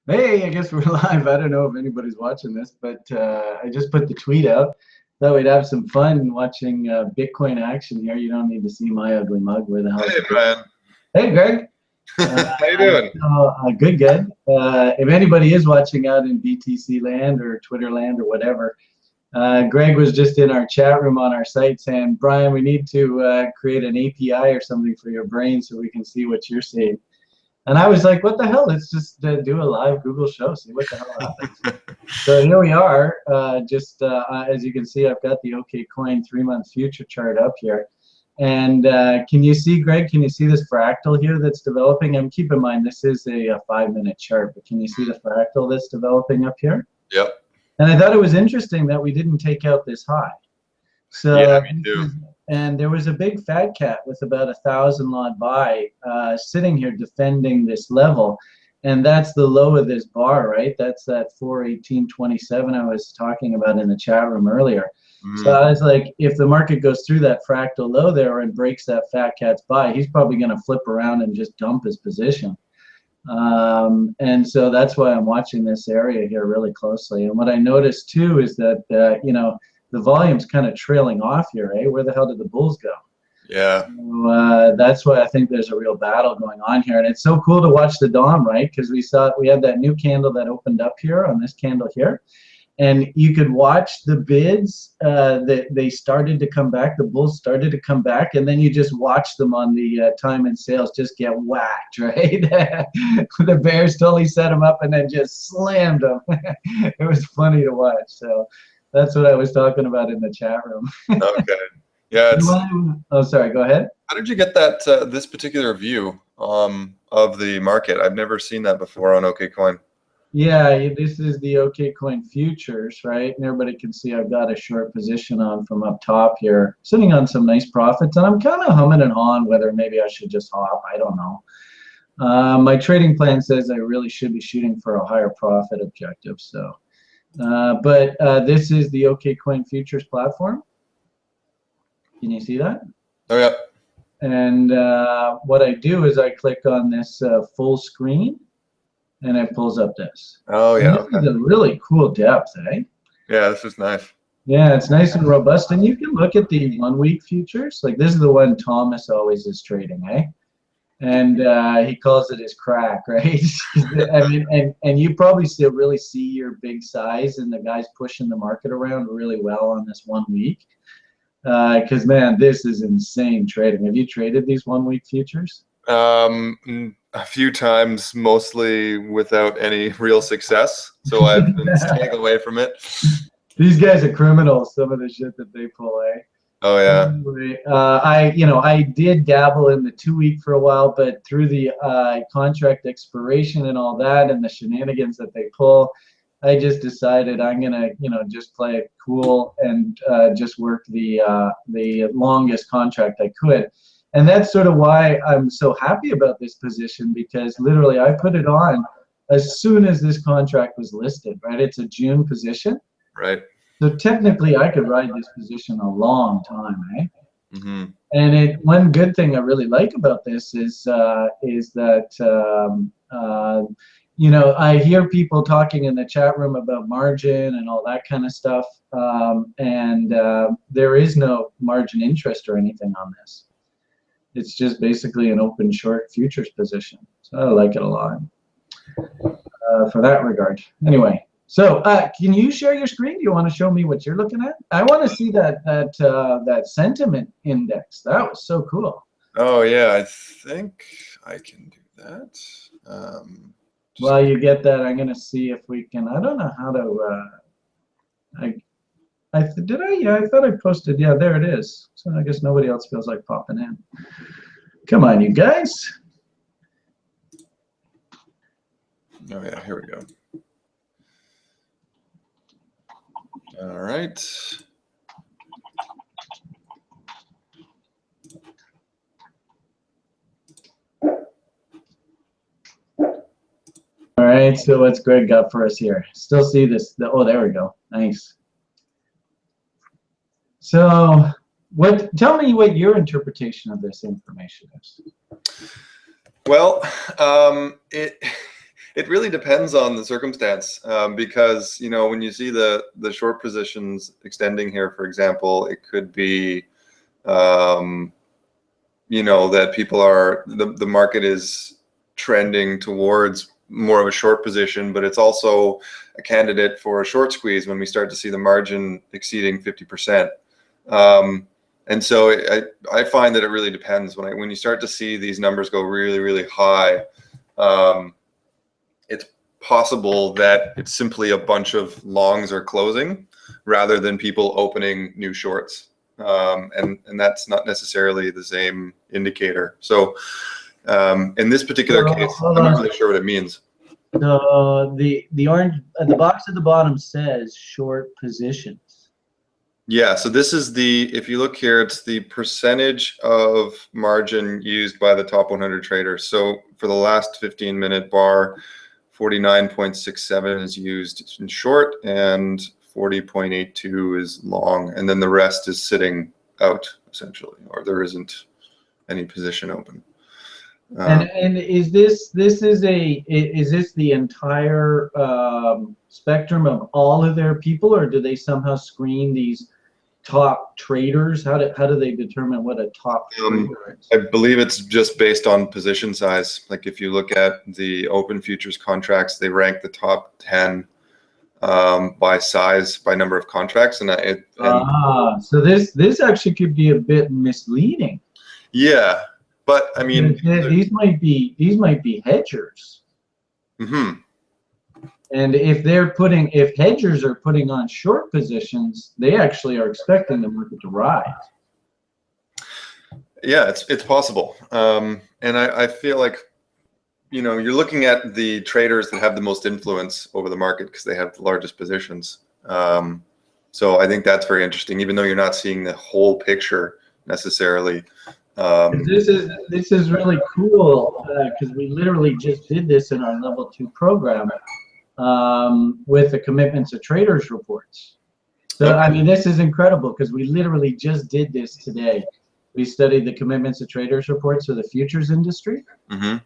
Hey, I guess we're live. I don't know if anybody's watching this, but I just put the tweet out. Thought we'd have some fun watching Bitcoin action here. You don't need to see my ugly mug. Where the hell is Hey, it? Brian. Hey, Greg. How you doing? Good, good. If anybody is watching out in BTC land or Twitter land or whatever, Greg was just in our chat room on our site saying, Brian, we need to create an API or something for your brain so we can see what you're seeing. And I was like, what the hell? Let's just do a live Google show, see what the hell happens. So here we are. As you can see, I've got the Coin 3-month future chart up here. And can you see, Greg, can you see this fractal here that's developing? And keep in mind, this is a 5-minute chart, but can you see the fractal that's developing up here? Yep. And I thought it was interesting that we didn't take out this high. So, yeah, me too. And there was a big fat cat with about 1,000 lot buy sitting here defending this level. And that's the low of this bar, right? That's that 418.27 I was talking about in the chat room earlier. So I was like, if the market goes through that fractal low there and breaks that fat cat's buy, he's probably going to flip around and just dump his position. And so that's why I'm watching this area here really closely. And what I noticed too is that, the volume's kind of trailing off here, eh? Where the hell did the bulls go? Yeah. So, that's why I think there's a real battle going on here. And it's so cool to watch the DOM, right? Because we had that new candle that opened up here on this candle here. And you could watch the bids that they started to come back. The bulls started to come back, and then you just watch them on the time and sales just get whacked, right? The bears totally set them up and then just slammed them. It was funny to watch. So that's what I was talking about in the chat room. Okay. Yeah. Oh, sorry. Go ahead. How did you get that this particular view of the market? I've never seen that before on OKCoin. Yeah, this is the Coin futures, right? And everybody can see I've got a short position on from up top here, sitting on some nice profits, and I'm kind of humming and hawing whether maybe I should just hop. I don't know. My trading plan says I really should be shooting for a higher profit objective. So, but this is the Coin futures platform. Can you see that? Oh yeah. And what I do is I click on this full screen. And it pulls up this. Oh yeah. This is a really cool depth, eh? Yeah, this is nice. Yeah, it's nice and robust. And you can look at the 1-week futures. Like this is the one Thomas always is trading, eh? And he calls it his crack, right? I mean, and you probably still really see your big size and the guys pushing the market around really well on this 1 week. Because man, this is insane trading. Have you traded these 1-week futures? A few times, mostly without any real success. So I've been staying away from it. These guys are criminals, some of the shit that they pull, eh? Oh yeah. Anyway, I did dabble in the 2-week for a while, but through the contract expiration and all that and the shenanigans that they pull, I just decided I'm gonna, just play it cool and just work the longest contract I could. And that's sort of why I'm so happy about this position, because literally I put it on as soon as this contract was listed, right? It's a June position. Right. So technically I could ride this position a long time, eh? Mm-hmm. And one good thing I really like about this is that, I hear people talking in the chat room about margin and all that kind of stuff. There is no margin interest or anything on this. It's just basically an open short futures position. So I like it a lot for that regard. Anyway, so can you share your screen? Do you want to show me what you're looking at? I want to see that sentiment index. That was so cool. Oh yeah, I think I can do that. While you get that, I'm going to see if we can. I don't know how to. Did I? Yeah, I thought I posted. Yeah, there it is. So I guess nobody else feels like popping in. Come on, you guys. Oh yeah, here we go. All right. All right, so what's Greg got for us here? Still see this? Oh, there we go. Nice. So, tell me what your interpretation of this information is. Well, It really depends on the circumstance, because when you see the short positions extending here, for example, it could be that people are the market is trending towards more of a short position, but it's also a candidate for a short squeeze when we start to see the margin exceeding 50%. And so I find that it really depends. When you start to see these numbers go really, really high, it's possible that it's simply a bunch of longs are closing rather than people opening new shorts. And that's not necessarily the same indicator. So in this particular case, I'm not really sure what it means. The orange, the box at the bottom says short positions. Yeah, so this is if you look here, it's the percentage of margin used by the top 100 traders. So for the last 15-minute bar, 49.67 is used in short and 40.82 is long, and then the rest is sitting out essentially, or there isn't any position open. And is this the entire spectrum of all of their people, or do they somehow screen these top traders? How do they determine what a top trader is? I believe it's just based on position size. Like if you look at the open futures contracts, they rank the top 10 by size, by number of contracts, so this actually could be a bit misleading. Yeah, but I mean, these might be hedgers. Mm-hmm. And if hedgers are putting on short positions, they actually are expecting the market to rise. Yeah, it's possible. And I feel like, you're looking at the traders that have the most influence over the market because they have the largest positions. So I think that's very interesting, even though you're not seeing the whole picture necessarily. This is really cool because we literally just did this in our level 2 program with the commitments of traders reports. So okay. I mean, this is incredible because we literally just did this today. We studied the commitments of traders reports for the futures industry. Mm-hmm.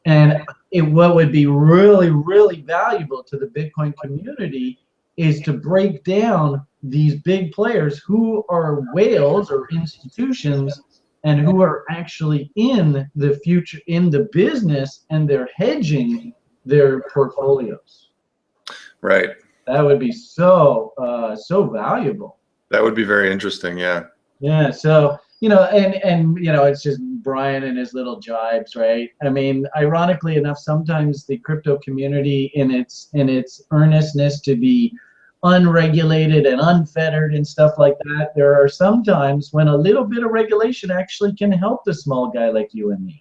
And what would be really, really valuable to the Bitcoin community is to break down these big players who are whales or institutions and who are actually in the future, in the business, and they're hedging their portfolios. Right. That would be so valuable. That would be very interesting, yeah. Yeah, so, and it's just Brian and his little jibes, right? I mean, ironically enough, sometimes the crypto community in its earnestness to be unregulated and unfettered and stuff like that, there are some times when a little bit of regulation actually can help the small guy like you and me.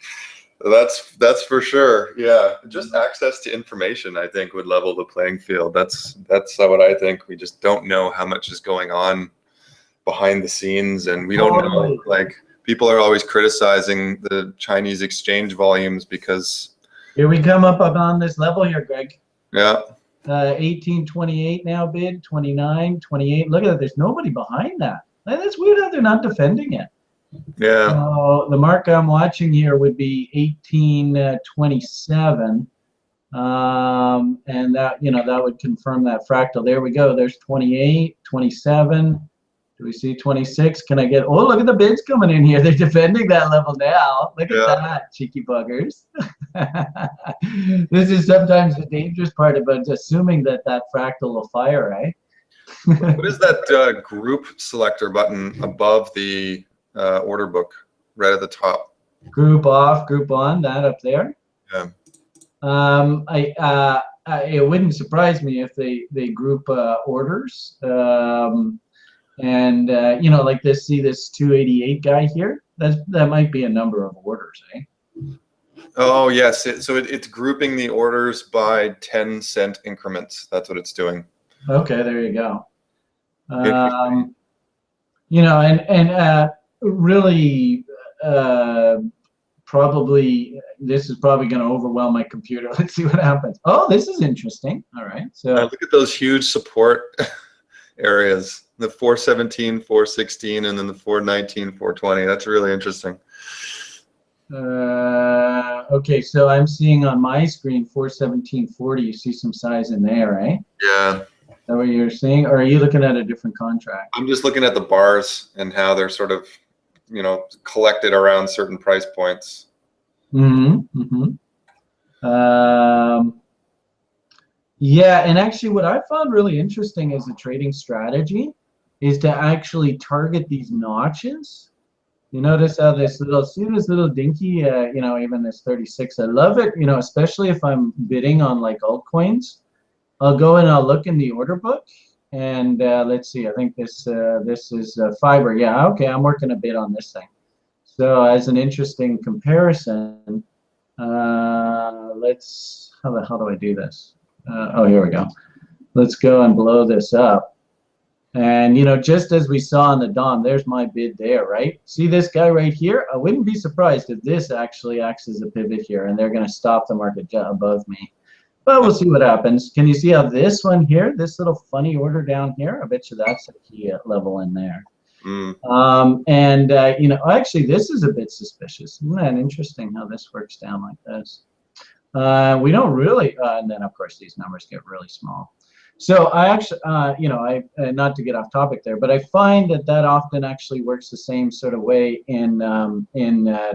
That's for sure. Yeah, just access to information, I think, would level the playing field. That's what I think. We just don't know how much is going on behind the scenes, and we don't know. Like, people are always criticizing the Chinese exchange volumes because here we come up on this level here, Greg. Yeah. 1828 now bid, 29, 28. Look at that. There's nobody behind that. That's weird how they're not defending it. Yeah. The mark I'm watching here would be 1827. And that, that would confirm that fractal. There we go. There's 28, 27. Do we see 26? Can I get, oh, look at the bids coming in here. They're defending that level now. Look at that, cheeky buggers. This is sometimes the dangerous part about assuming that fractal will fire, right? What is that group selector button above the order book, right at the top? Group off, group on, that up there. Yeah. It wouldn't surprise me if they group orders. And like this 288 guy here, that might be a number of orders, eh? Oh yes, so it's grouping the orders by 10-cent increments. That's what it's doing. Okay, there you go. Really, probably this is probably going to overwhelm my computer. Let's see what happens. Oh, this is interesting. All right, so look at those huge support areas. The 417, 416, and then the 419, 420. That's really interesting. Okay, so I'm seeing on my screen 417.40. You see some size in there, eh? Yeah. Is that what you're seeing? Or are you looking at a different contract? I'm just looking at the bars and how they're sort of, collected around certain price points. Yeah, and actually what I found really interesting as a trading strategy is to actually target these notches. You notice how see this little dinky, even this 36, I love it, especially if I'm bidding on like altcoins. I'll go and I'll look in the order book and let's see, I think this is fiber. Yeah, okay, I'm working a bit on this thing. So as an interesting comparison, how the hell do I do this? Oh, here we go. Let's go and blow this up. And, just as we saw on the dawn, there's my bid there, right? See this guy right here? I wouldn't be surprised if this actually acts as a pivot here and they're going to stop the market above me. But we'll see what happens. Can you see how this one here, this little funny order down here, I bet you that's a key level in there. Actually, this is a bit suspicious. Isn't that interesting how this works down like this? We don't really, and then of course these numbers get really small. So I actually, not to get off topic there, but I find that often actually works the same sort of way in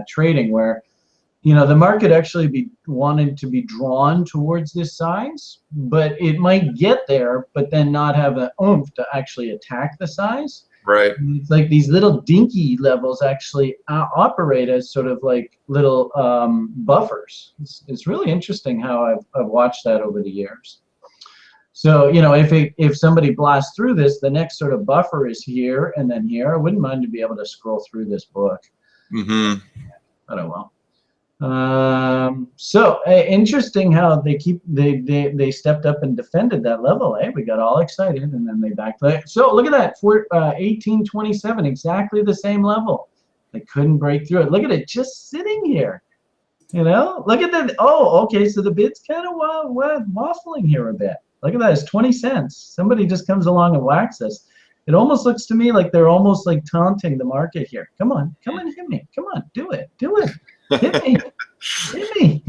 trading, where the market actually be wanting to be drawn towards this size, but it might get there, but then not have an oomph to actually attack the size. Right. It's like these little dinky levels actually operate as sort of like little buffers. It's really interesting how I've watched that over the years. So, if somebody blasts through this, the next sort of buffer is here and then here. I wouldn't mind to be able to scroll through this book. But oh well. So interesting how they stepped up and defended that level. We got all excited and then they backed. So look at that, 1827, exactly the same level. They couldn't break through it. Look at it just sitting here. Look at that. Oh, okay. So the bid's kind of waffling here a bit. Look at that. It's 20 cents. Somebody just comes along and whacks us. It almost looks to me like they're almost like taunting the market here. Come on, hit me. Come on, do it. Hit me. Hit me.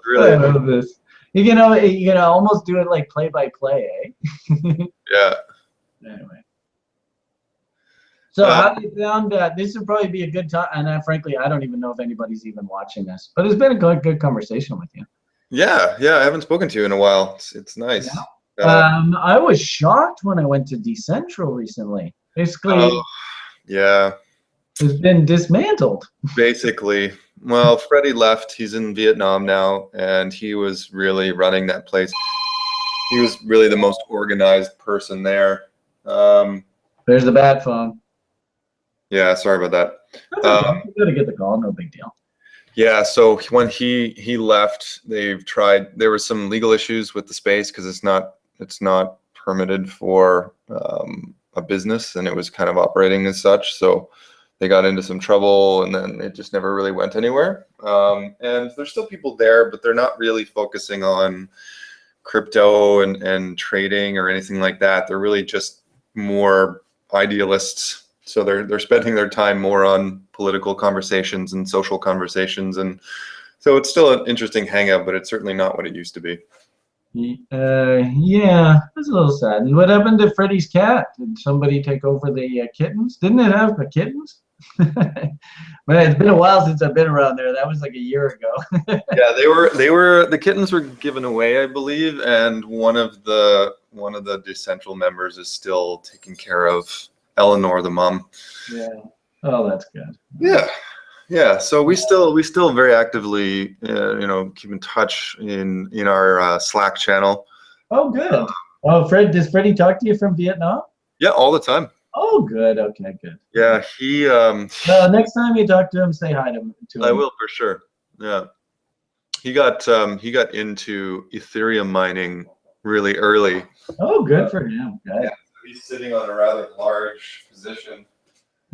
Really, I love this. You can almost do it like play by play, eh? Yeah. Anyway. So how do you found this would probably be a good time, and frankly, I don't even know if anybody's even watching this, but it's been a good conversation with you. Yeah, I haven't spoken to you in a while. It's nice. Yeah. I was shocked when I went to Decentral recently. Basically, yeah, it's been dismantled. Basically, well, Freddie left. He's in Vietnam now, and he was really running that place. He was really the most organized person there. There's the bad phone. Yeah, sorry about that. That's okay. You gotta get the call, no big deal. Yeah, so when he left, they've tried. There was some legal issues with the space because it's not permitted for a business, and it was kind of operating as such. So they got into some trouble, and then it just never really went anywhere. And there's still people there, but they're not really focusing on crypto and trading or anything like that. They're really just more idealists. So they're spending their time more on political conversations and social conversations, and so it's still an interesting hangout, but it's certainly not what it used to be. Yeah, that's a little sad. And what happened to Freddie's cat? Did somebody take over the kittens? Didn't it have the kittens? But it's been a while since I've been around there. That was like a year ago. Yeah, the kittens were given away, I believe, and one of the Decentral members is still taking care of Eleanor, the mom. Yeah. Oh, that's good. Yeah. So we still very actively, keep in touch in our Slack channel. Oh, good. Oh, does Freddie talk to you from Vietnam? Yeah, all the time. Oh, good. Okay, good. Yeah, he. Next time you talk to him, say hi to him. I will for sure. Yeah, he got into Ethereum mining really early. Oh, good for him. Good. Yeah. He's sitting on a rather large position.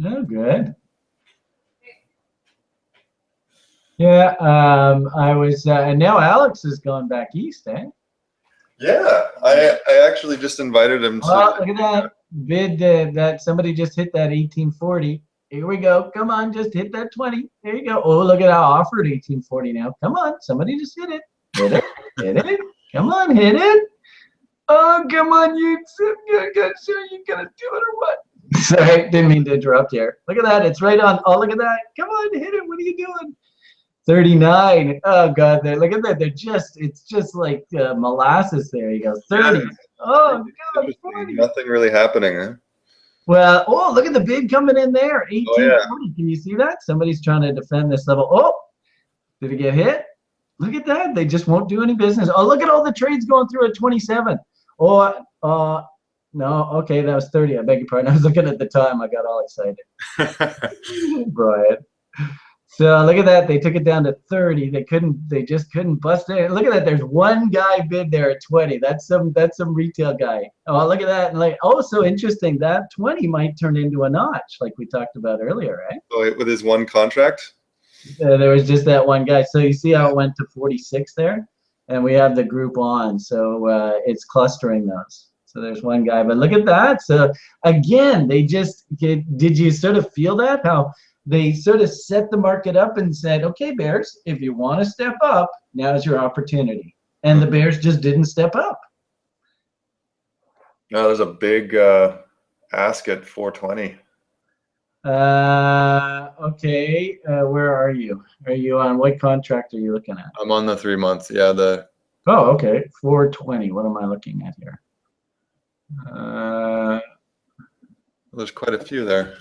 Oh, good. Yeah, I was, and now Alex has gone back east, eh? Yeah, I actually just invited him to. Oh, look at that bid that somebody just hit that 1840. Here we go. Come on, just hit that 20. There you go. Oh, look at how offered 1840 now. Come on, somebody just hit it. Hit it. Hit it. Come on, hit it. Oh, come on, you. I'm sure you gonna do it or what? Sorry, didn't mean to interrupt here. Look at that. It's right on. Oh, look at that. Come on, hit it. What are you doing? 39. Oh God, look at that. It's just like molasses. There you go. 30. Yeah, Oh God, 40. nothing really happening, huh? Well, oh, look at the bid coming in there. Oh yeah. 1840. Can you see that? Somebody's trying to defend this level. Oh, did it get hit? Look at that. They just won't do any business. Oh, look at all the trades going through at 27. Oh, no. Okay, that was 30. I beg your pardon. I was looking at the time. I got all excited. Brian. So look at that. They took it down to 30. They just couldn't bust it. Look at that. There's one guy bid there at 20. That's some retail guy. Oh, look at that. And so interesting. That 20 might turn into a notch, like we talked about earlier, right? Oh, with his one contract? There was just that one guy. So you see how it went to 46 there? And we have the group on. So it's clustering those. So there's one guy. But look at that. So again, did you sort of feel that? How they sort of set the market up and said, okay, bears, if you want to step up, now's your opportunity. And the bears just didn't step up. No, there's a big ask at 420. Okay. Where are you? Are you on what contract are you looking at? I'm on the 3 months. Yeah, Oh, okay. 420. What am I looking at here? there's quite a few there.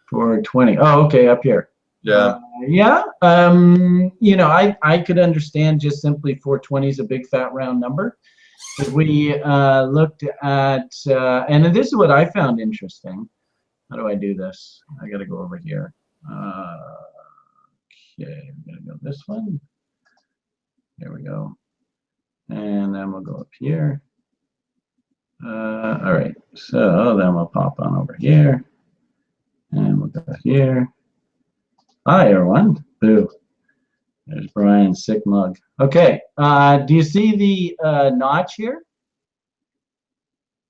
420. Oh, okay, up here. Yeah. Yeah. I could understand just simply 420 is a big fat round number. If we looked at, and this is what I found interesting. How do I do this? I got to go over here. Okay, I'm going to go this one. There we go. And then we'll go up here. All right, so then we'll pop on over here. And we'll go here. Hi, everyone. Boo. There's Brian's sick mug. Okay, do you see the notch here?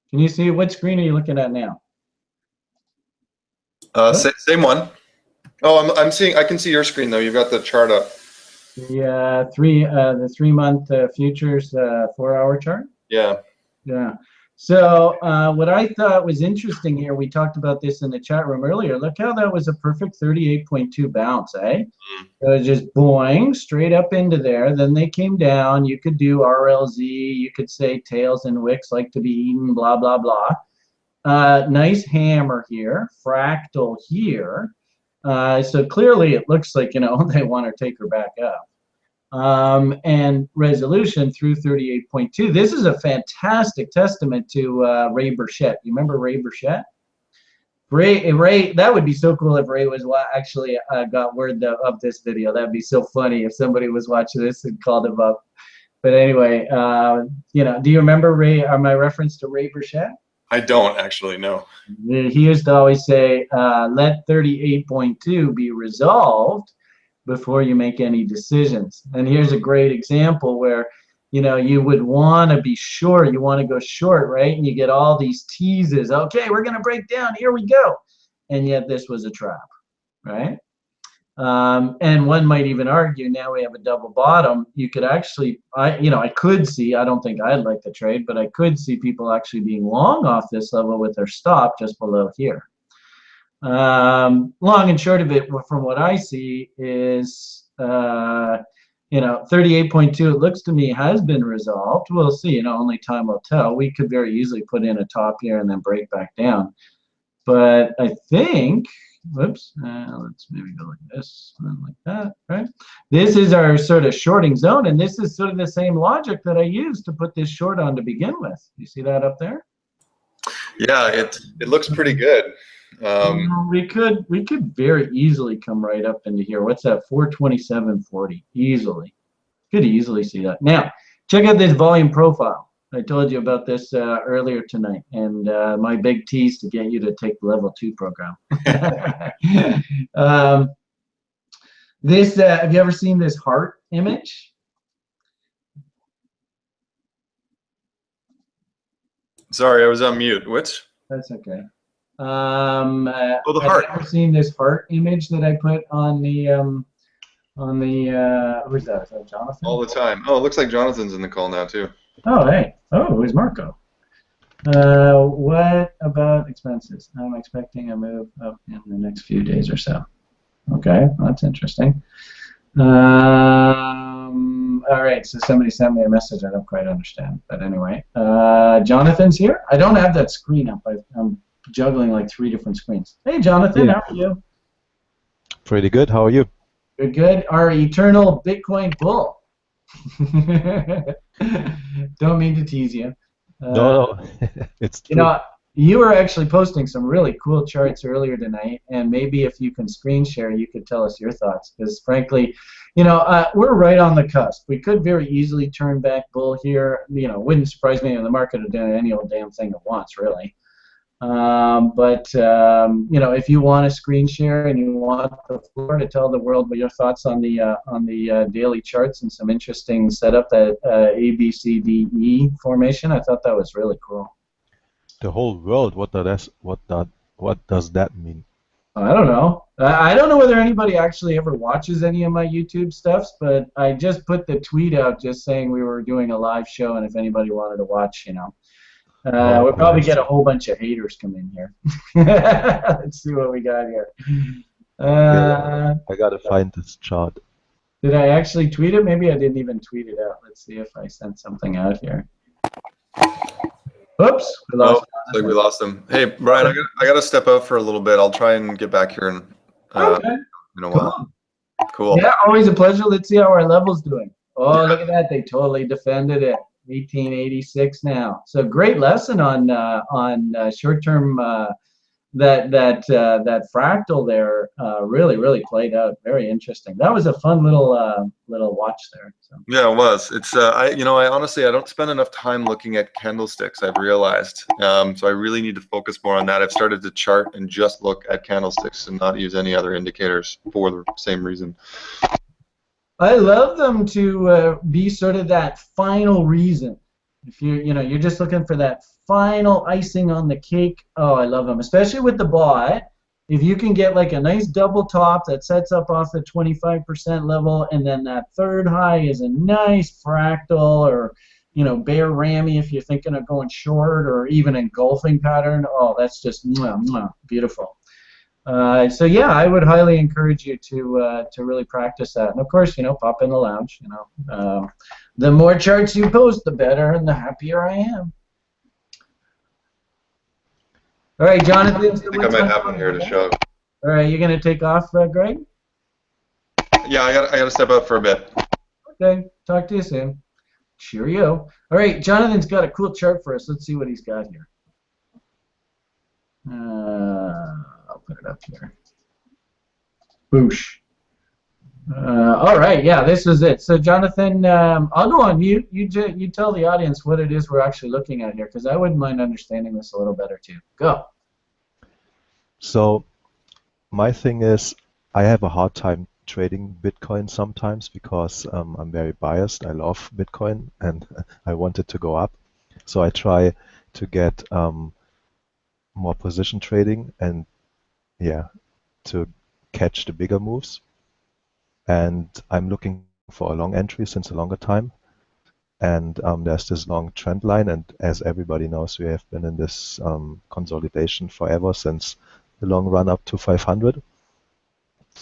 Can you see, what screen are you looking at now? Same one. Oh, I'm seeing. I can see your screen though. You've got the chart up. The 3 month futures 4 hour chart. Yeah. Yeah. So what I thought was interesting here, we talked about this in the chat room earlier. Look how that was a perfect 38.2 bounce, eh? It was just boing straight up into there. Then they came down. You could do RLZ. You could say tails and wicks like to be eaten, blah, blah, blah. Nice hammer here, fractal here. So clearly it looks like, they want to take her back up. And resolution through 38.2. This is a fantastic testament to Ray Burchett. You remember Ray Burchett? Ray, that would be so cool if Ray was actually got word of this video. That'd be so funny if somebody was watching this and called him up. But anyway, do you remember Ray, my reference to Ray Burchett? I don't actually know. He used to always say, let 38.2 be resolved before you make any decisions. And here's a great example where, you would want to be short. You want to go short, right? And you get all these teases. Okay, we're going to break down. Here we go. And yet this was a trap, right? And one might even argue now we have a double bottom. You could actually, I could see, I don't think I'd like the trade, but I could see people actually being long off this level with their stop just below here. Long and short of it, from what I see, is 38.2. It looks to me has been resolved. We'll see. Only time will tell. We could very easily put in a top here and then break back down. But I think, whoops, let's maybe go like this and like that, right? This is our sort of shorting zone, and this is sort of the same logic that I used to put this short on to begin with. You see that up there? Yeah, it looks pretty good. We could very easily come right up into here. What's that? 427.40 easily. Could easily see that. Now check out this volume profile. I told you about this earlier tonight, and my big tease to get you to take the level 2 program. This have you ever seen this heart image? Sorry, I was on mute. Which? That's okay. Oh, the I've heart. never seen this heart image that I put on the who's that? Is that Jonathan? All the time. Oh, it looks like Jonathan's in the call now too. Oh, hey. Oh, who's Marco? What about expenses? I'm expecting a move up in the next few days or so. Okay, that's interesting. All right, so somebody sent me a message I don't quite understand, but anyway. Jonathan's here? I don't have that screen up. I'm juggling like 3 different screens. Hey, Jonathan, Yeah. how are you? Pretty good. How are you? Good, good. Our eternal Bitcoin bull. Don't mean to tease you. No, it's You true. know, you were actually posting some really cool charts earlier tonight, and maybe if you can screen share, you could tell us your thoughts. Because frankly, we're right on the cusp. We could very easily turn back bull here. Wouldn't surprise me if the market had done any old damn thing at once, really. If you want to screen share and you want the floor to tell the world what your thoughts on the daily charts and some interesting setup, that ABCDE formation, I thought that was really cool. The whole world. What does that mean? I don't know. I don't know whether anybody actually ever watches any of my YouTube stuffs, but I just put the tweet out just saying we were doing a live show, and if anybody wanted to watch, we'll Okay, probably I get a see. whole bunch of haters come in here. Let's see what we got here. Yeah, I gotta find this chart. Did I actually tweet it? Maybe I didn't even tweet it out. Let's see if I sent something out here. Oops, we Oh, lost. looks like we lost him. Hey, Brian, I got to step out for a little bit. I'll try and get back here in Okay, a cool. while. Cool. Yeah, always a pleasure. Let's see how our level's doing. Oh, look at that. They totally defended it. 1886 now. So great lesson on short-term that fractal there really played out. Very interesting. That was a fun little watch there. So. Yeah, it was. It's I honestly I don't spend enough time looking at candlesticks. I've realized, so I really need to focus more on that. I've started to chart and just look at candlesticks and not use any other indicators for the same reason. I love them to be sort of that final reason. If you're just looking for that final icing on the cake. Oh, I love them, especially with the bot. If you can get like a nice double top that sets up off the 25% level, and then that third high is a nice fractal or bear rammy if you're thinking of going short, or even engulfing pattern. Oh, that's just beautiful. So yeah, I would highly encourage you to really practice that. And of course, pop in the lounge. The more charts you post, the better, and the happier I am. All right, Jonathan. I think I might have one here to show. All right, you're gonna take off, Greg? Yeah, I got to step out for a bit. Okay, talk to you soon. Cheerio. All right, Jonathan's got a cool chart for us. Let's see what he's got here. I'll put it up here. Boosh. All right, yeah, this is it. So, Jonathan, I'll go on mute. You tell the audience what it is we're actually looking at here, because I wouldn't mind understanding this a little better too. Go. So my thing is, I have a hard time trading Bitcoin sometimes because I'm very biased. I love Bitcoin and I want it to go up. So I try to get more position trading and to catch the bigger moves. And I'm looking for a long entry since a longer time. And there's this long trend line, and as everybody knows, we have been in this consolidation forever since the long run up to 500.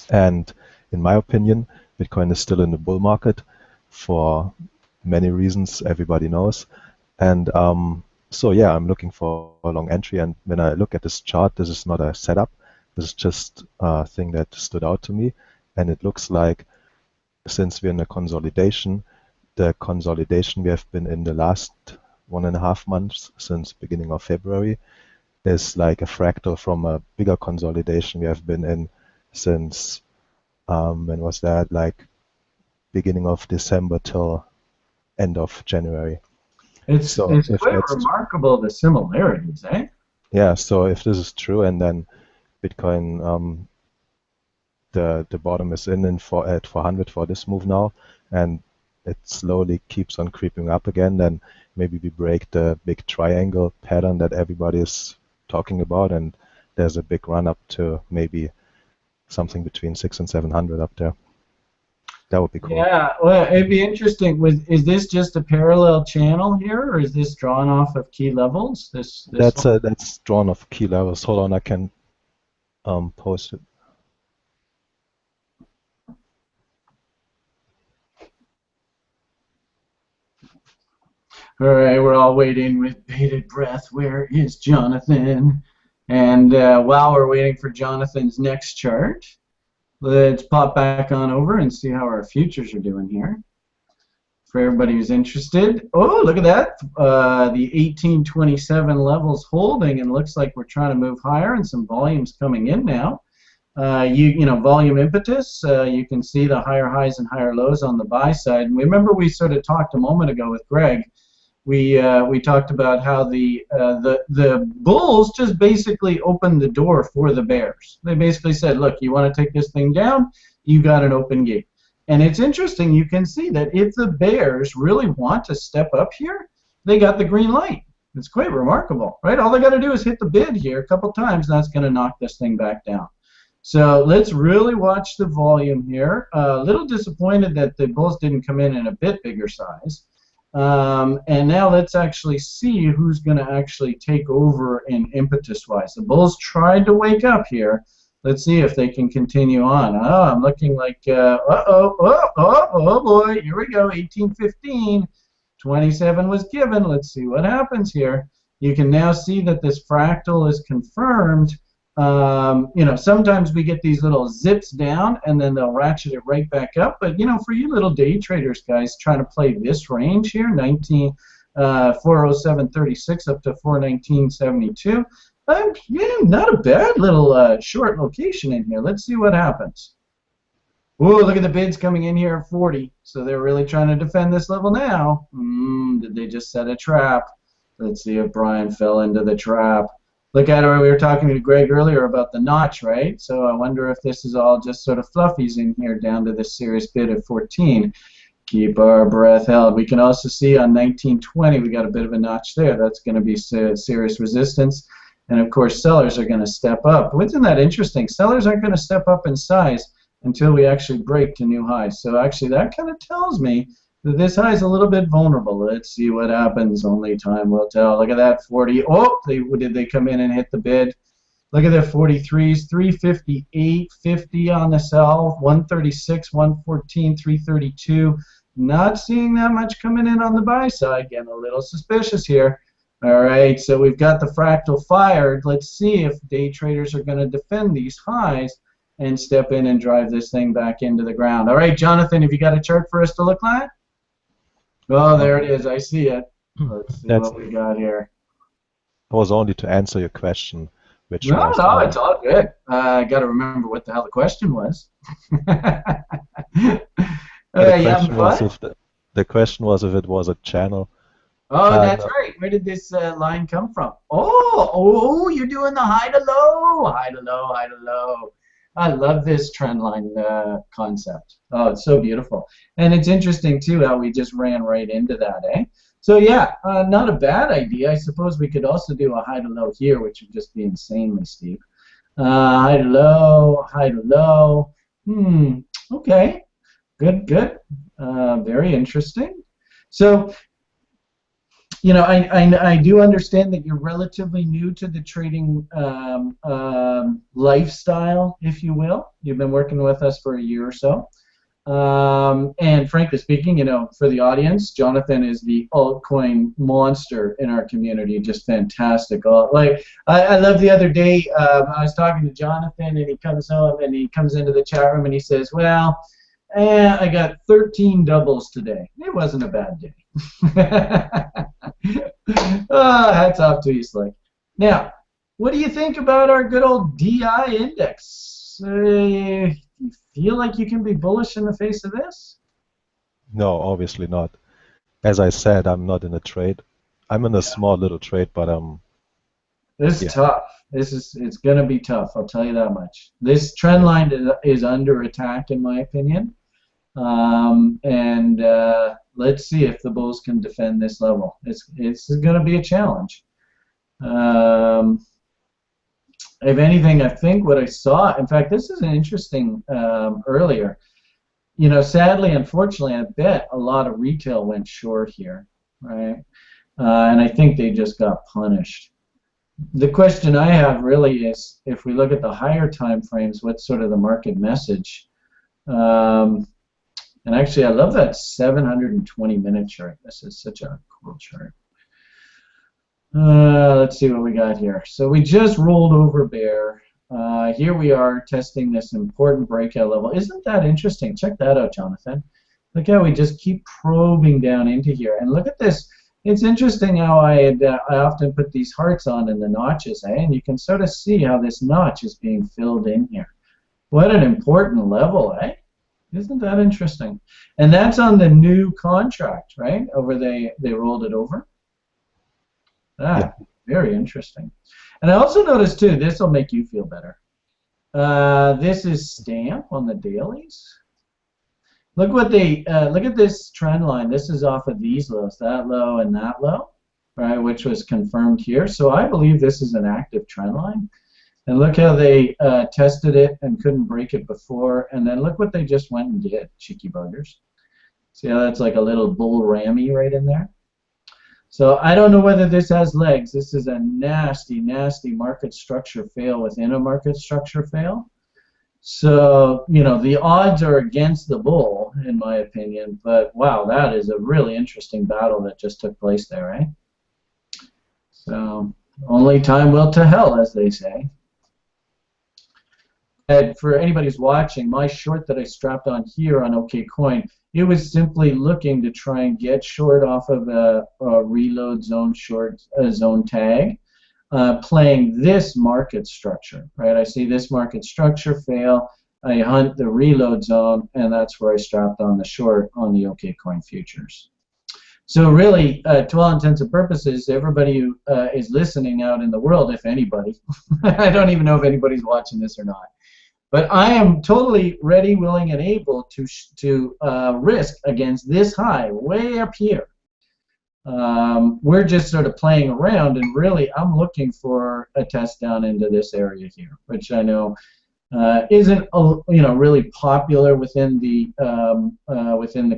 And in my opinion, Bitcoin is still in the bull market for many reasons everybody knows. And so yeah, I'm looking for a long entry. And when I look at this chart, this is not a setup. This is just a thing that stood out to me. And it looks like since we're in a consolidation, the consolidation we have been in the last 1.5 months since beginning of February is like a fractal from a bigger consolidation we have been in since when was that, like beginning of December till end of January. It's quite remarkable, the similarities, eh? Yeah, so if this is true, and then Bitcoin the bottom is in at 400 for this move now, and it slowly keeps on creeping up again, then maybe we break the big triangle pattern that everybody is talking about, and there's a big run up to maybe something between 600 and 700 up there. That would be cool. Yeah, well, it'd be interesting. Is this just a parallel channel here, or is this drawn off of key levels? That's drawn off key levels. Hold on, I can post it. All right, we're all waiting with bated breath. Where is Jonathan? And while we're waiting for Jonathan's next chart, let's pop back on over and see how our futures are doing here. For everybody who's interested. Oh, look at that. The 1827 levels holding, and looks like we're trying to move higher, and some volumes coming in now. You know, volume impetus. You can see the higher highs and higher lows on the buy side. And remember, we sort of talked a moment ago with Greg. We talked about how the bulls just basically opened the door for the bears. They basically said, look, you want to take this thing down, you got an open gate. And it's interesting, you can see that if the bears really want to step up here, they got the green light. It's quite remarkable, right? All they got to do is hit the bid here a couple times, and that's going to knock this thing back down. So let's really watch the volume here. A little disappointed that the bulls didn't come in a bit bigger size. And now let's actually see who's going to actually take over in impetus-wise. The bulls tried to wake up here. Let's see if they can continue on. Oh, I'm looking like, oh boy, here we go, 1815. 27 was given. Let's see what happens here. You can now see that this fractal is confirmed. You know, sometimes we get these little zips down and then they'll ratchet it right back up. But, you know, for you little day traders, guys, trying to play this range here, 407.36 up to 419.72, yeah, not a bad little short location in here. Let's see what happens. Ooh, look at the bids coming in here at 40. So they're really trying to defend this level now. Did they just set a trap? Let's see if Brian fell into the trap. Look at it, we were talking to Greg earlier about the notch, right? So I wonder if this is all just sort of fluffies in here down to this serious bid of 14. Keep our breath held. We can also see on 1920 we got a bit of a notch there. That's going to be serious resistance. And of course sellers are going to step up. Isn't that interesting? Sellers aren't going to step up in size until we actually break to new highs. So actually that kind of tells me that this high is a little bit vulnerable. Let's see what happens. Only time will tell. Look at that 40. Oh, did they come in and hit the bid? Look at the 43s. 358, 50 on the sell. 136, 114, 332. Not seeing that much coming in on the buy side. Getting a little suspicious here. All right, so we've got the fractal fired. Let's see if day traders are going to defend these highs and step in and drive this thing back into the ground. All right, Jonathan, have you got a chart for us to look at? Oh, there it is. I see it. Let's see what we got here. It was only to answer your question, which no, was, no, it's all good. I got to remember what the hell the question was. the question was if it was a channel. Oh, that's right. Where did this line come from? Oh, you're doing the high to low, high to low, high to low. I love this trend line concept. Oh, it's so beautiful. And it's interesting, too, how we just ran right into that, eh? So, yeah, not a bad idea. I suppose we could also do a high to low here, which would just be insanely steep. High to low, high to low. Okay. Good, good. Very interesting. So, you know, I do understand that you're relatively new to the trading lifestyle, if you will. You've been working with us for a year or so. And frankly speaking, you know, for the audience, Jonathan is the altcoin monster in our community. Just fantastic. Like, I love the other day, I was talking to Jonathan, and he comes home and he comes into the chat room and he says, well, I got 13 doubles today. It wasn't a bad day. Hats off to you, Slick. Now, what do you think about our good old DI index? You feel like you can be bullish in the face of this? No, obviously not. As I said, I'm not in a trade. I'm in a small little trade, but this is tough. It's gonna be tough. I'll tell you that much. This trend line is under attack, in my opinion. Let's see if the bulls can defend this level. It's going to be a challenge. if anything, I think what I saw, in fact, this is an interesting earlier. You know, sadly, unfortunately, I bet a lot of retail went short here, right? And I think they just got punished. The question I have really is, if we look at the higher time frames, what's sort of the market message? And actually, I love that 720-minute chart. This is such a cool chart. Let's see what we got here. So we just rolled over bear. Here we are testing this important breakout level. Isn't that interesting? Check that out, Jonathan. Look how we just keep probing down into here. And look at this. It's interesting how I often put these hearts on in the notches, eh? And you can sort of see how this notch is being filled in here. What an important level, eh? Isn't that interesting? And that's on the new contract, right? They rolled it over. Ah, yeah. Very interesting. And I also noticed too, this will make you feel better. This is Stamp on the dailies. Look what look at this trend line. This is off of these lows, that low and that low, right? Which was confirmed here. So I believe this is an active trend line. And look how they tested it and couldn't break it before. And then look what they just went and did, cheeky buggers. See how that's like a little bull rammy right in there? So I don't know whether this has legs. This is a nasty, nasty market structure fail within a market structure fail. So, you know, the odds are against the bull, in my opinion. But, wow, that is a really interesting battle that just took place there, right? So, only time will tell, as they say. And for anybody who's watching, my short that I strapped on here on OKCoin, it was simply looking to try and get short off of a reload zone short zone tag, playing this market structure, right? I see this market structure fail, I hunt the reload zone, and that's where I strapped on the short on the OKCoin futures. So really, to all intents and purposes, everybody who is listening out in the world, if anybody, I don't even know if anybody's watching this or not, but I am totally ready, willing, and able to risk against this high way up here. We're just sort of playing around, and really I'm looking for a test down into this area here, which I know isn't really popular within the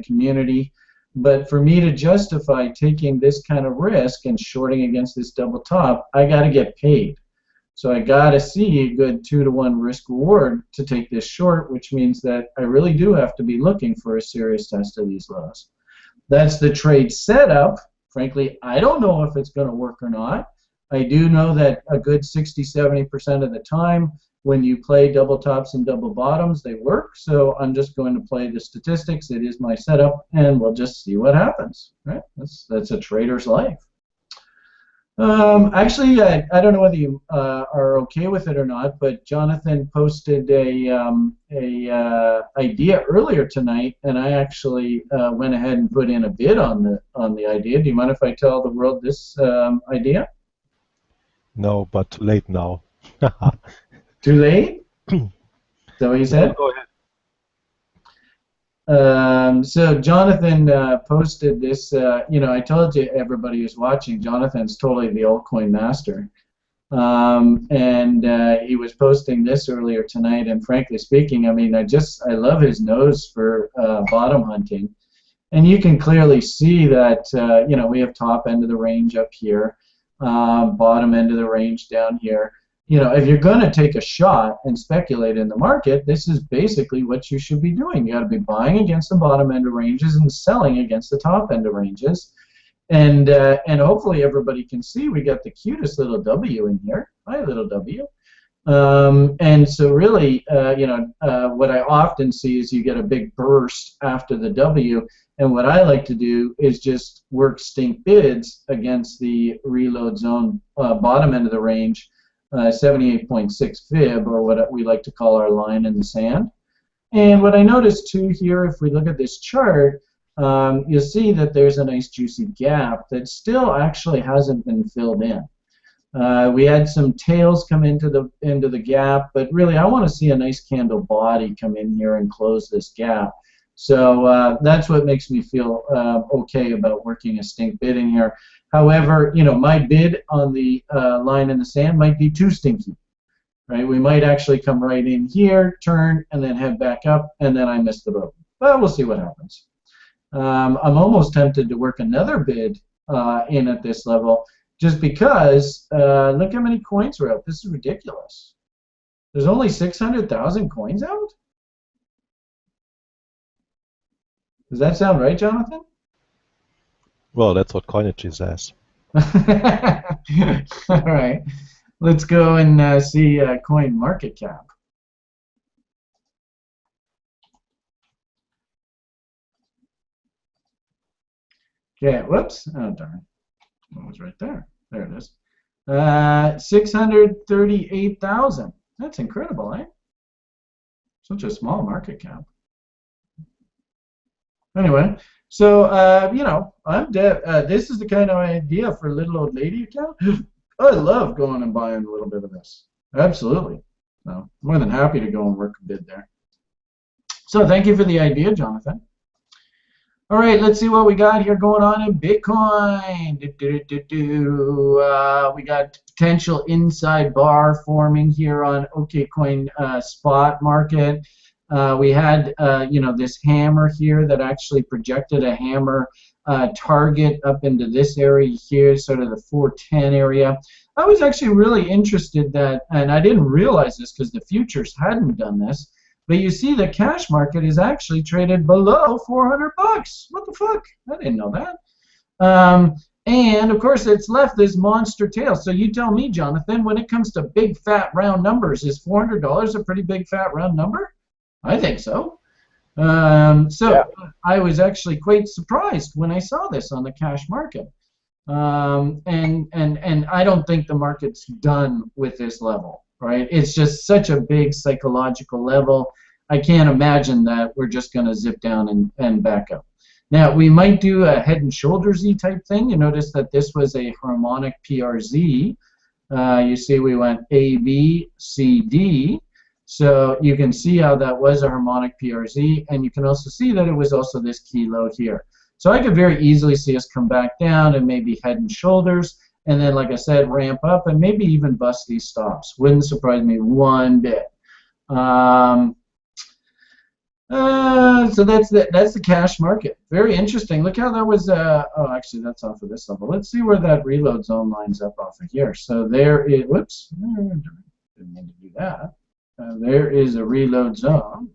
community. But for me to justify taking this kind of risk and shorting against this double top, I got to get paid. So I got to see a good 2-to-1 risk reward to take this short, which means that I really do have to be looking for a serious test of these lows. That's the trade setup. Frankly, I don't know if it's going to work or not. I do know that a good 60–70% of the time, when you play double tops and double bottoms, they work. So I'm just going to play the statistics. It is my setup, and we'll just see what happens. Right? That's a trader's life. Actually, I don't know whether you are okay with it or not, but Jonathan posted a idea earlier tonight, and I actually went ahead and put in a bid on the idea. Do you mind if I tell the world this idea? No, but too late now. Too late? Is that what you said? No, go ahead. So Jonathan posted this, I told you, everybody who's watching, Jonathan's totally the altcoin master. And he was posting this earlier tonight, and frankly speaking, I mean, I love his nose for bottom hunting. And you can clearly see that, we have top end of the range up here, bottom end of the range down here. If you're going to take a shot and speculate in the market, this is basically what you should be doing. You got to be buying against the bottom end of ranges and selling against the top end of ranges. And hopefully everybody can see we got the cutest little W in here. Hi, little W. And so really, what I often see is you get a big burst after the W. And what I like to do is just work stink bids against the reload zone bottom end of the range, 78.6 fib, or what we like to call our line in the sand. And what I noticed too here, if we look at this chart, you'll see that there's a nice juicy gap that still actually hasn't been filled in. We had some tails come into the gap, but really I want to see a nice candle body come in here and close this gap. So that's what makes me feel okay about working a stink bid in here. However, my bid on the line in the sand might be too stinky. right? We might actually come right in here, turn, and then head back up, and then I missed the boat. But we'll see what happens. I'm almost tempted to work another bid in at this level, just because look how many coins are out. This is ridiculous. There's only 600,000 coins out? Does that sound right, Jonathan? Well, that's what Coinigy says. All right. Let's go and see coin market cap. Okay, whoops. Oh, darn. It was right there. There it is. 638,000. That's incredible, eh? Such a small market cap. Anyway, so, you know, this is the kind of idea for a little old lady account. I love going and buying a little bit of this. Absolutely. So, more than happy to go and work a bid there. So, thank you for the idea, Jonathan. All right, let's see what we got here going on in Bitcoin. We got potential inside bar forming here on OKCoin spot market. We had, you know, this hammer here that actually projected a hammer target up into this area here, sort of the 410 area. I was actually really interested that, and I didn't realize this because the futures hadn't done this, but you see the cash market is actually traded below 400 bucks. What the fuck? I didn't know that. And of course it's left this monster tail. So you tell me, Jonathan, when it comes to big fat round numbers, is $400 a pretty big fat round number? I think so. Yeah. I was actually quite surprised when I saw this on the cash market. And I don't think the market's done with this level, right? It's just such a big psychological level. I can't imagine that we're just going to zip down and back up. Now, we might do a head and shoulders-y type thing. You notice that this was a harmonic PRZ. You see we went A, B, C, D. So you can see how that was a harmonic PRZ, and you can also see that it was also this key low here. So I could very easily see us come back down and maybe head and shoulders, and then, like I said, ramp up and maybe even bust these stops. Wouldn't surprise me one bit. So that's the cash market. Very interesting. Look how that was. Oh, actually, that's off of this level. Let's see where that reload zone lines up off of here. So there is. Whoops. Didn't mean to do that. There is a reload zone.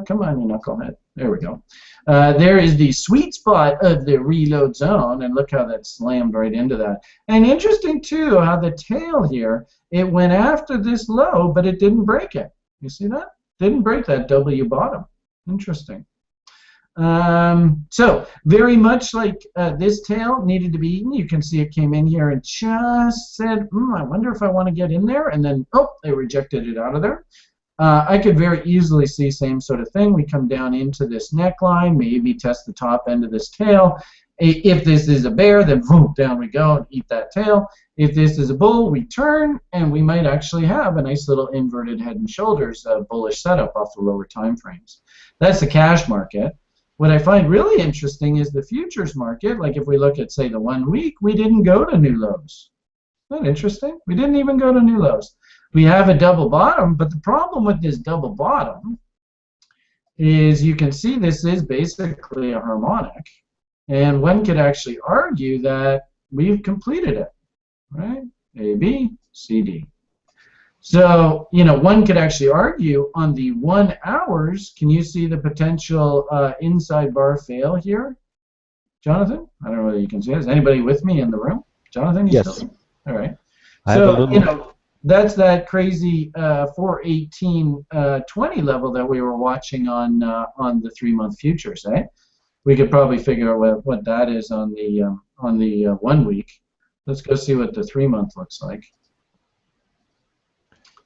Come on, you knucklehead. There we go. There is the sweet spot of the reload zone, and look how that slammed right into that. And interesting, too, how the tail here, it went after this low, but it didn't break it. You see that? Didn't break that W bottom. Interesting. So, very much like this tail needed to be eaten, you can see it came in here and just said, I wonder if I want to get in there, and then, oh, they rejected it out of there. I could very easily see same sort of thing. We come down into this neckline, maybe test the top end of this tail. If this is a bear, then boom, down we go and eat that tail. If this is a bull, we turn, and we might actually have a nice little inverted head and shoulders bullish setup off the lower time frames. That's the cash market. What I find really interesting is the futures market. Like if we look at, say, the 1 week, we didn't go to new lows. Isn't that interesting? We didn't even go to new lows. We have a double bottom, but the problem with this double bottom is you can see this is basically a harmonic, and one could actually argue that we've completed it, right? A, B, C, D. So, you know, one could actually argue on the 1 hours, can you see the potential inside bar fail here? Jonathan? I don't know whether you can see it. Is anybody with me in the room? Jonathan, you yes. Still? All right. I have a little... you know, that's that crazy 418.20 level that we were watching on the 3-month futures, eh? We could probably figure out what that is on the 1 week. Let's go see what the 3-month looks like.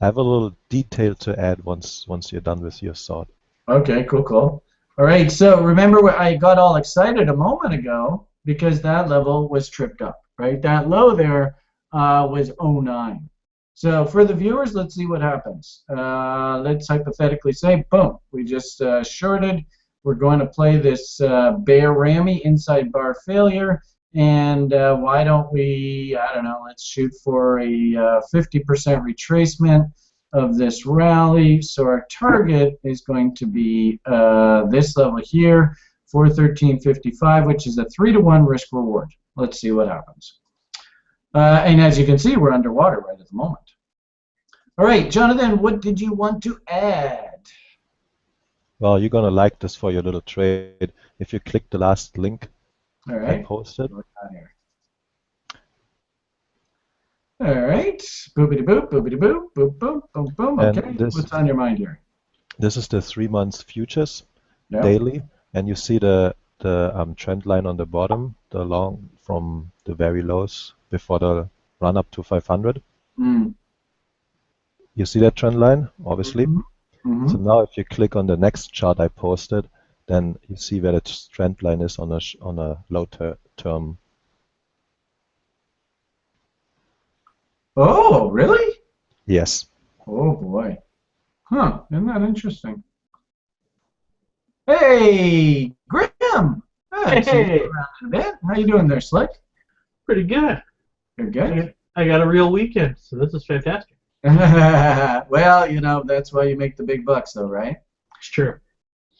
I have a little detail to add once you're done with your thought. Okay, cool. All right, so remember where I got all excited a moment ago because that level was tripped up, right? That low there was 09. So for the viewers, let's see what happens. Let's hypothetically say, boom, we just shorted. We're going to play this bear rammy inside bar failure. And why don't we, I don't know, let's shoot for a 50% retracement of this rally. So our target is going to be this level here, 413.55, which is a 3-to-1 risk reward. Let's see what happens. And as you can see, we're underwater right at the moment. All right, Jonathan, what did you want to add? Well, you're gonna like this for your little trade. If you click the last link All I right. posted, All right. Boopity boop, boopity boop, boop, boop, boom, boom. and Okay. this What's on your mind here? this is the 3 months futures Yeah. daily, and you see the trend line on the bottom, the long from the very lows before the run up to 500. Mm. You see that trend line, obviously. Mm-hmm. So now if you click on the next chart I posted, then you see where the trend line is on a low term. Oh, really? Yes. Oh boy. Huh, isn't that interesting? Hey, Graham! I haven't seen you around in a bit. How you doing there, Slick? Pretty good. You're good? I got a real weekend, so this is fantastic. Well, you know, that's why you make the big bucks, though, right? It's true.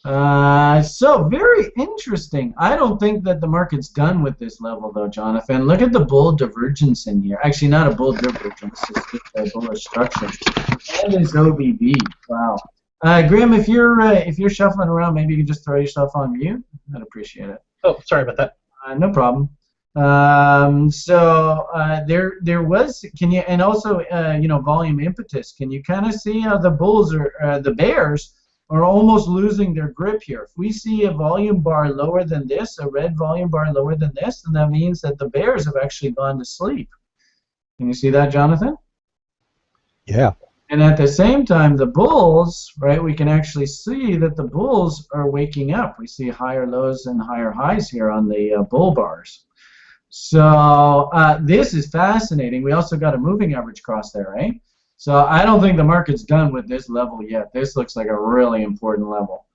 So very interesting. I don't think that the market's done with this level, though, Jonathan. Look at the bull divergence in here. Actually, not a bull divergence. It's just a bullish structure. And this OBB. Wow. Graham, if you're shuffling around, maybe you can just throw yourself on mute. I'd appreciate it. Oh, sorry about that. No problem. There was, can you, and also you know, volume impetus. Can you kind of see how the bulls are the bears are almost losing their grip here? If we see a volume bar lower than this, a red volume bar lower than this, then that means that the bears have actually gone to sleep. Can you see that, Jonathan? Yeah. And at the same time, the bulls, right, we can actually see that the bulls are waking up. We see higher lows and higher highs here on the bull bars. So this is fascinating. We also got a moving average cross there, right? So I don't think the market's done with this level yet. This looks like a really important level.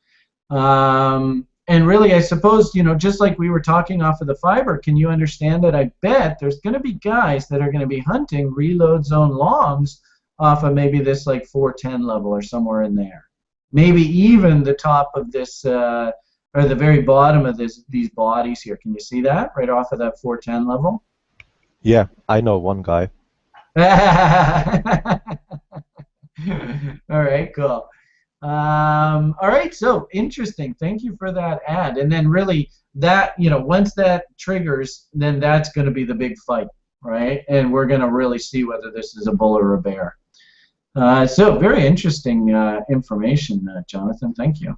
And really, I suppose, you know, just like we were talking off of the fiber, can you understand that I bet there's going to be guys that are going to be hunting reload zone longs off of maybe this like 410 level or somewhere in there. Maybe even the top of this, or the very bottom of these bodies here. Can you see that right off of that 410 level? Yeah, I know one guy. All right, cool. All right, so interesting. Thank you for that ad. And then really that, you know, once that triggers, then that's going to be the big fight, right? And we're going to really see whether this is a bull or a bear. So very interesting information, Jonathan. Thank you.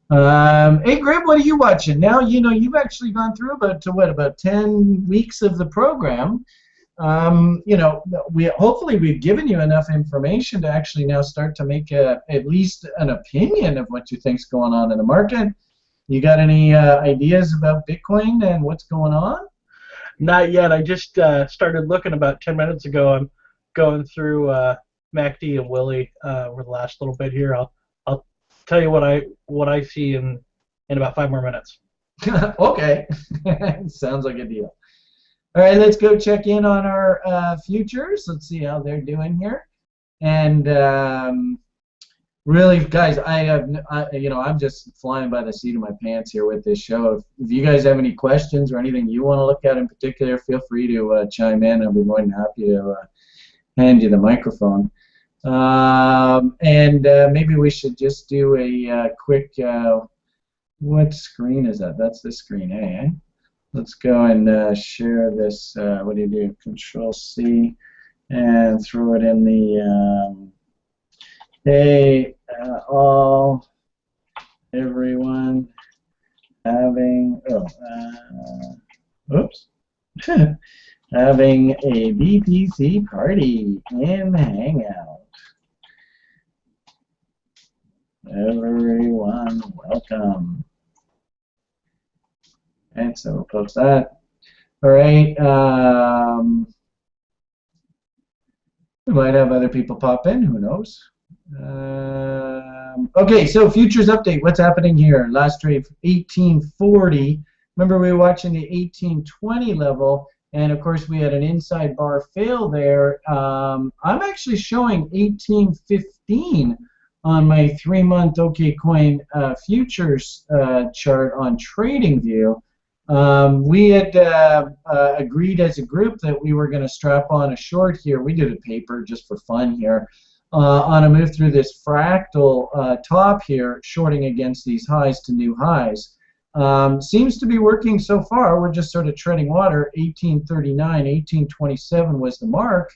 Hey, Greg, what are you watching? Now, you know, you've actually gone through about 10 weeks of the program. You know, hopefully we've given you enough information to actually now start to make at least an opinion of what you think's going on in the market. You got any ideas about Bitcoin and what's going on? Not yet. I just started looking about 10 minutes ago. I'm going through MACD and Willie over the last little bit here. I'll tell you what I see in about 5 more minutes. Okay, sounds like a deal. All right, let's go check in on our futures. Let's see how they're doing here. And really, guys, you know, I'm just flying by the seat of my pants here with this show. If you guys have any questions or anything you want to look at in particular, feel free to chime in. I'll be more than happy to hand you the microphone. And maybe we should just do a quick, what screen is that? That's the screen, eh? Let's go and share this. What do you do? Control C and throw it in the hey, everyone having, oops, having a BTC party in Hangout. Everyone, welcome. And so we'll post that. All right. We might have other people pop in. Who knows? Okay, so futures update. What's happening here? Last trade 1840 remember we were watching the 1820 level, and of course we had an inside bar fail there. I'm actually showing 1815 on my 3-month OKCoin futures chart on TradingView. We had agreed as a group that we were going to strap on a short here. We did a paper just for fun here on a move through this fractal top here, shorting against these highs to new highs. Seems to be working so far. We're just sort of treading water. 1839, 1827 was the mark.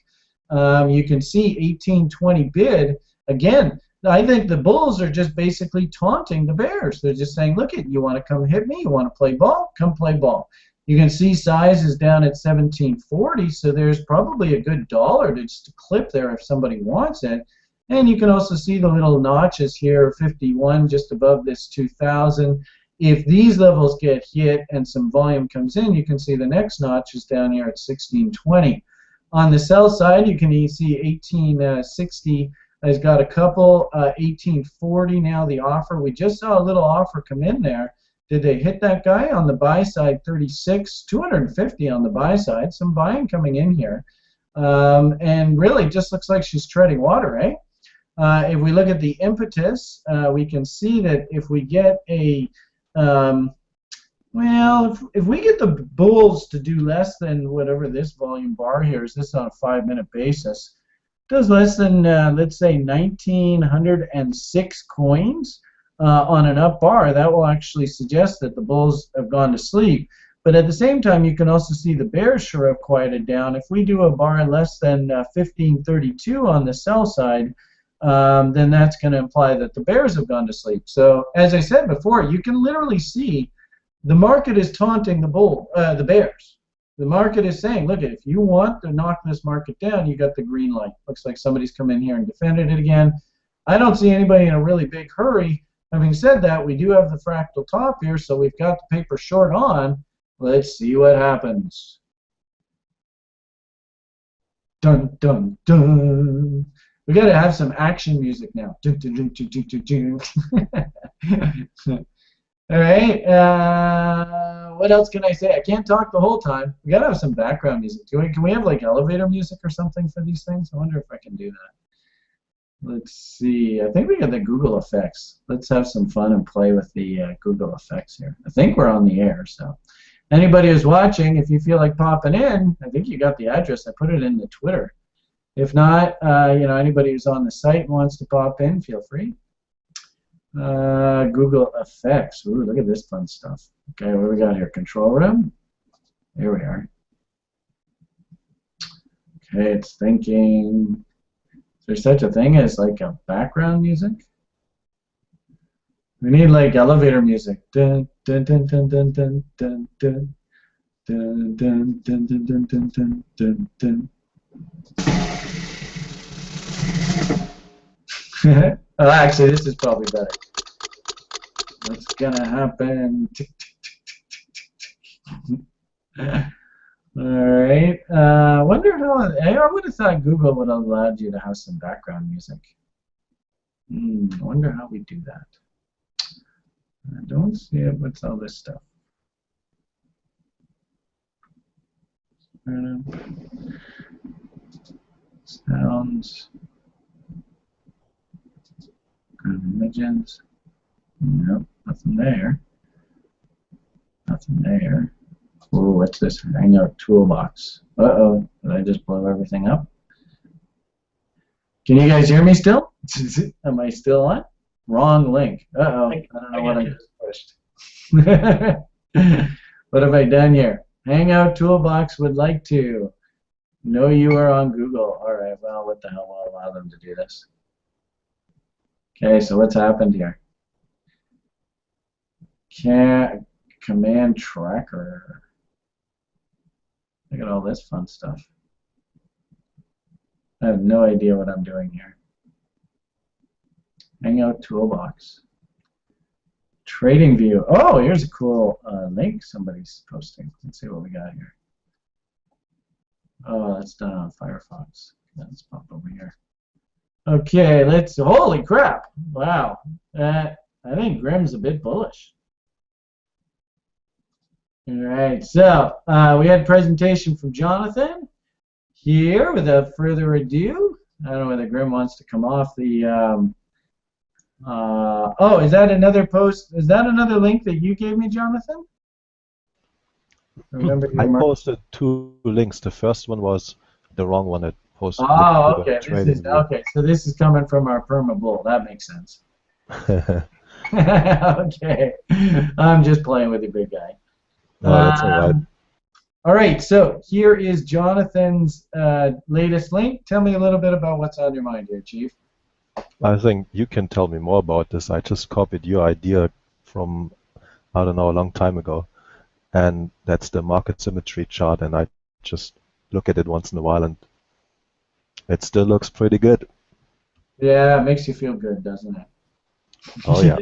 You can see 1820 bid. Again, I think the bulls are just basically taunting the bears. They're just saying, look, you want to come hit me? You want to play ball? Come play ball. You can see size is down at 1740, so there's probably a good dollar to just clip there if somebody wants it. And you can also see the little notches here, 51 just above this 2000. If these levels get hit and some volume comes in, you can see the next notch is down here at 1620. On the sell side, you can see 1860 has got a couple, 1840 now the offer. We just saw a little offer come in there. Did they hit that guy? On the buy side, 36, 250 on the buy side. Some buying coming in here. And really just looks like she's treading water, eh? If we look at the impetus, we can see that if we get a, well, if we get the bulls to do less than whatever this volume bar here is, this on a 5-minute basis, does less than, let's say, 1,906 coins on an up bar, that will actually suggest that the bulls have gone to sleep. But at the same time, you can also see the bears sure have quieted down. If we do a bar less than 1532 on the sell side, then that's going to imply that the bears have gone to sleep. So, as I said before, you can literally see the market is taunting the bears. The market is saying, look, if you want to knock this market down, you got the green light. Looks like somebody's come in here and defended it again. I don't see anybody in a really big hurry. Having said that, we do have the fractal top here, so we've got the paper short on. Let's see what happens. Dun, dun, dun. We got to have some action music now. Dun, dun, dun, dun, dun, dun, dun. All right. What else can I say? I can't talk the whole time. We gotta have some background music. Can we have like elevator music or something for these things? I wonder if I can do that. Let's see. I think we got the Google effects. Let's have some fun and play with the Google effects here. I think we're on the air. So, anybody who's watching, if you feel like popping in, I think you got the address. I put it in the Twitter. If not, you know, anybody who's on the site and wants to pop in, feel free. Google effects. Ooh, look at this fun stuff. Okay, what do we got here? Control room. Here we are. Okay, it's thinking. Is there such a thing as like a background music? We need like elevator music. Dun dun dun dun dun dun dun dun dun dun dun dun dun dun dun dun. Oh, actually, this is probably better. What's gonna happen? All right. Wonder how. I would have thought Google would have allowed you to have some background music. I wonder how we do that. I don't see it. What's all this stuff? Sounds. Images. Nope, nothing there. Nothing there. Oh, what's this? Hangout toolbox. Uh-oh, did I just blow everything up? Can you guys hear me still? Am I still on? Wrong link. Uh-oh, I don't know what I just pushed. What have I done here? Hangout toolbox would like to know you are on Google. All right, well, what the hell will allow them to do this? Okay, so what's happened here? Command tracker. Look at all this fun stuff. I have no idea what I'm doing here. Hangout toolbox. Trading view. Oh, here's a cool link somebody's posting. Let's see what we got here. Oh, that's done on Firefox. Let's pop over here. Okay, let's. Holy crap! Wow. I think Grim's a bit bullish. All right, so we had a presentation from Jonathan here. Without further ado, I don't know whether Grim wants to come off the. Oh, is that another post? Is that another link that you gave me, Jonathan? Remember I your posted 2 links. The first one was the wrong one. I posted Oh, the okay. trading view. Okay. So this is coming from our perma bull. That makes sense. Okay. I'm just playing with you, big guy. No, that's all right. All right. So here is Jonathan's latest link. Tell me a little bit about what's on your mind here, Chief. I think you can tell me more about this. I just copied your idea from, I don't know, a long time ago. And that's the market symmetry chart, and I just look at it once in a while, and it still looks pretty good. Yeah, it makes you feel good, doesn't it? Oh, yeah.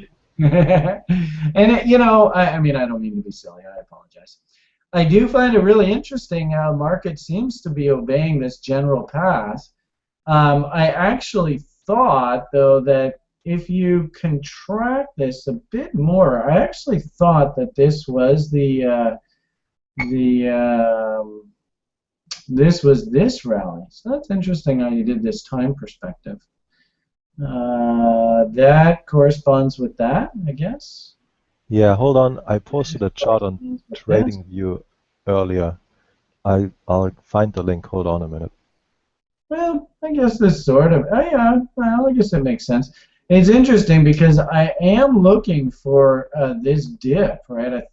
And it, you know, I mean, I don't mean to be silly. I apologize. I do find it really interesting how market seems to be obeying this general path. I actually thought, though, that if you contract this a bit more, I actually thought that this was this was this rally. So that's interesting how you did this time perspective. That corresponds with that, I guess. Yeah, hold on. I posted a chart on TradingView earlier. I'll find the link. Hold on a minute. Well, I guess this sort of, oh yeah, well, I guess it makes sense. It's interesting because I am looking for this dip, right? I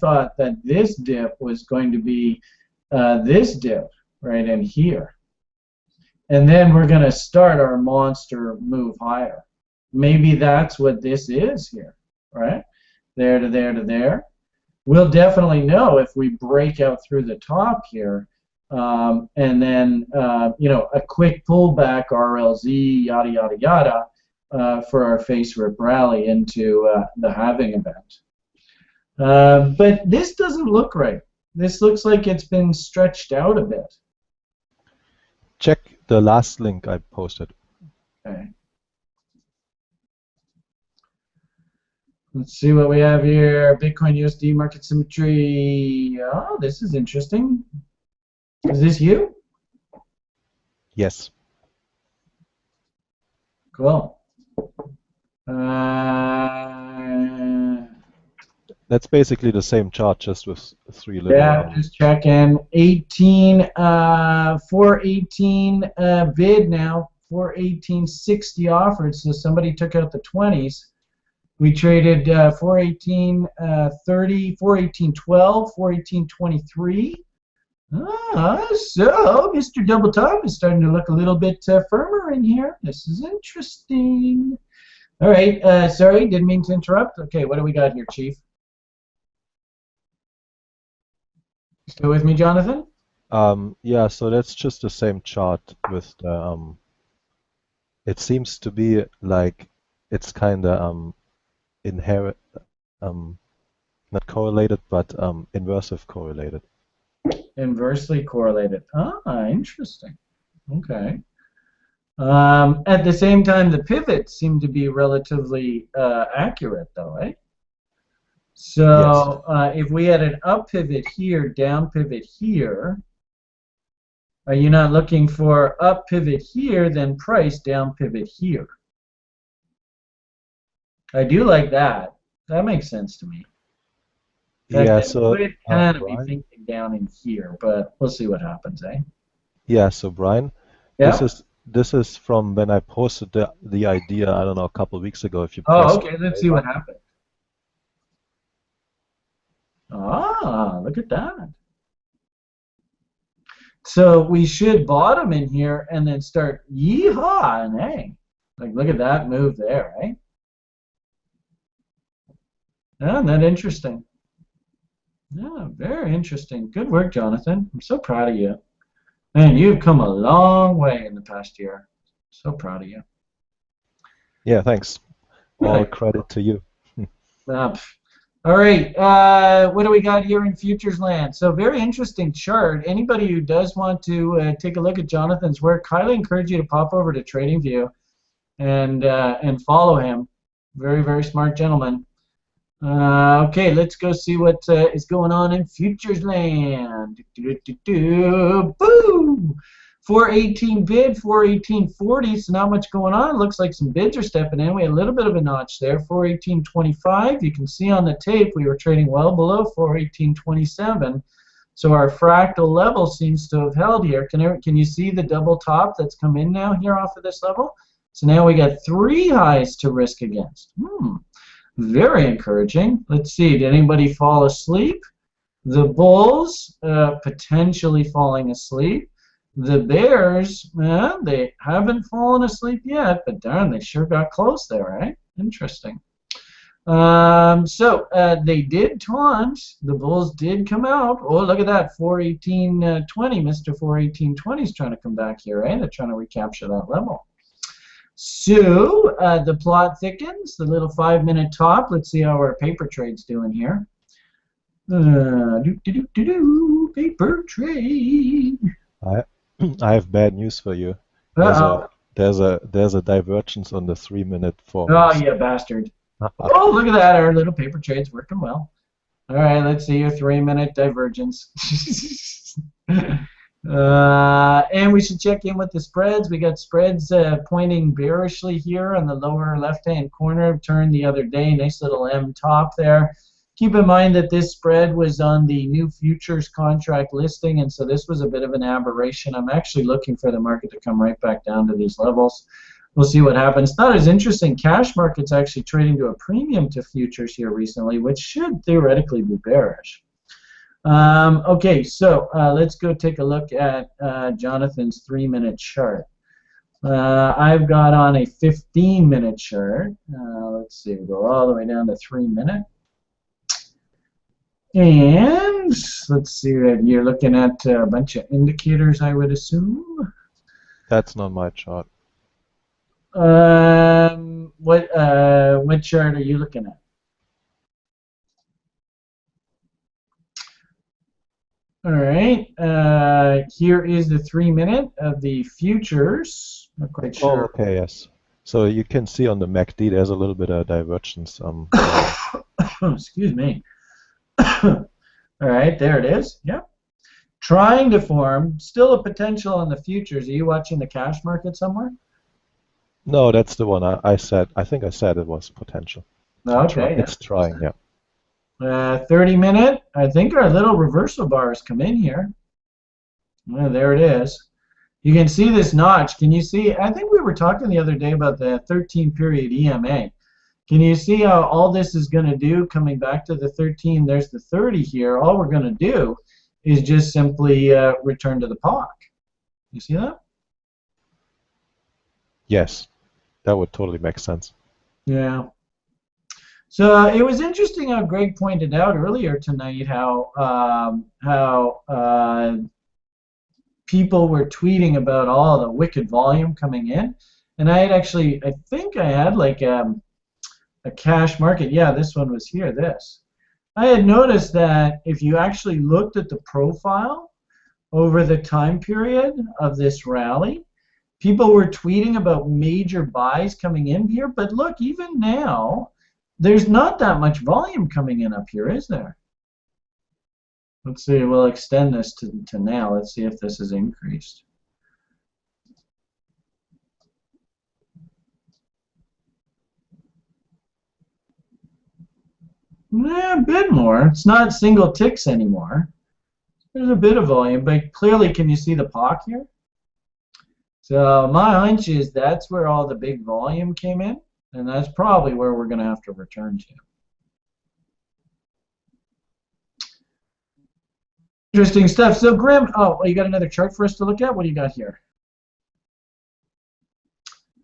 thought that this dip was going to be this dip right in here, and then we're going to start our monster move higher. Maybe that's what this is here, right? There to there to there. We'll definitely know if we break out through the top here. And then, you know, a quick pullback, RLZ, yada, yada, yada, for our face rip rally into the halving event. But this doesn't look right. This looks like it's been stretched out a bit. Check the last link I posted. Okay. Let's see what we have here. Bitcoin USD market symmetry. Oh, this is interesting. Is this you? Yes. Cool. That's basically the same chart, just with 3 little. Yeah, just checking. 418 bid now. 418.60 offered. So somebody took out the 20s. We traded 418.30, 418.12, 418.23. So Mr. Double Top is starting to look a little bit firmer in here. This is interesting. All right, sorry, didn't mean to interrupt. Okay, what do we got here, Chief? Still with me, Jonathan? Yeah, so that's just the same chart with the, it seems to be like it's kind of inherent, not correlated, but inversive correlated. Inversely correlated. Ah, interesting. Okay. At the same time, the pivots seem to be relatively accurate, though, eh? So if we had an up pivot here, down pivot here, are you not looking for up pivot here, then price down pivot here? I do like that. That makes sense to me. Yeah, I so would kind of be Brian? thinking down in here, but we'll see what happens, eh? Yeah, so Brian, Yeah. this is from when I posted the idea, I don't know, a couple of weeks ago. If you Oh, press okay. Let's see what happens. Ah, look at that. So we should bottom in here and then start yeehaw and hey, like look at that move there, eh? Yeah, isn't that interesting? Yeah, very interesting. Good work, Jonathan. I'm so proud of you. Man, you've come a long way in the past year. So proud of you. Yeah, thanks. All Right. credit to you. All right, what do we got here in futures land? So very interesting chart. Anybody who does want to take a look at Jonathan's work, highly encourage you to pop over to TradingView and follow him. Very, very smart gentleman. Okay, let's go see what is going on in futures land. Boom! 418 bid, 418.40, so not much going on. Looks like some bids are stepping in. We had a little bit of a notch there, 418.25. You can see on the tape we were trading well below 418.27. So our fractal level seems to have held here. Can you see the double top that's come in now here off of this level? So now we got 3 highs to risk against. Very encouraging. Let's see, did anybody fall asleep? The bulls potentially falling asleep. The bears, they haven't fallen asleep yet, but darn, they sure got close there, right? Interesting. So they did taunt. The bulls did come out. Oh, look at that, 418.20. Mr. 418.20 is trying to come back here, right? They're trying to recapture that level. So the plot thickens, the little 5-minute top. Let's see how our paper trade's doing here. Paper trade. I have bad news for you. There's a divergence on the 3-minute forward. Oh, yeah, bastard. Oh, look at that. Our little paper trade's working well. All right, let's see your 3-minute divergence. And we should check in with the spreads. We got spreads pointing bearishly here on the lower left-hand corner. Turned the other day. Nice little M top there. Keep in mind that this spread was on the new futures contract listing, and so this was a bit of an aberration. I'm actually looking for the market to come right back down to these levels. We'll see what happens. Not as interesting. Cash market's actually trading to a premium to futures here recently, which should theoretically be bearish. Okay, so let's go take a look at Jonathan's 3-minute chart. I've got on a 15-minute chart. Let's see, we'll go all the way down to 3-minute. And let's see, you're looking at a bunch of indicators, I would assume. That's not my chart. What chart are you looking at? All right, here is the 3-minute of the futures. Not quite sure. Oh, okay, yes. So you can see on the MACD there's a little bit of divergence. Excuse me. All right, there it is. Yep. Trying to form, still a potential on the futures. Are you watching the cash market somewhere? No, that's the one I said. I think I said it was potential. Okay. It's trying, yeah. 30-minute. I think our little reversal bars come in here. Well, there it is. You can see this notch. Can you see? I think we were talking the other day about the 13-period EMA. Can you see how all this is going to do coming back to the 13? There's the 30 here. All we're going to do is just simply return to the POC. You see that? Yes, that would totally make sense. Yeah. So it was interesting how Greg pointed out earlier tonight how people were tweeting about all the wicked volume coming in, and I had actually, I think I had like a cash market. Yeah, this one was here. This. I had noticed that if you actually looked at the profile over the time period of this rally, people were tweeting about major buys coming in here, but look, even now, there's not that much volume coming in up here, is there? Let's see, we'll extend this to now. Let's see if this is increased. Yeah, a bit more. It's not single ticks anymore. There's a bit of volume, but clearly, can you see the POC here? So my hunch is that's where all the big volume came in, and that's probably where we're going to have to return to. Interesting stuff. So Grim, oh, you got another chart for us to look at? What do you got here?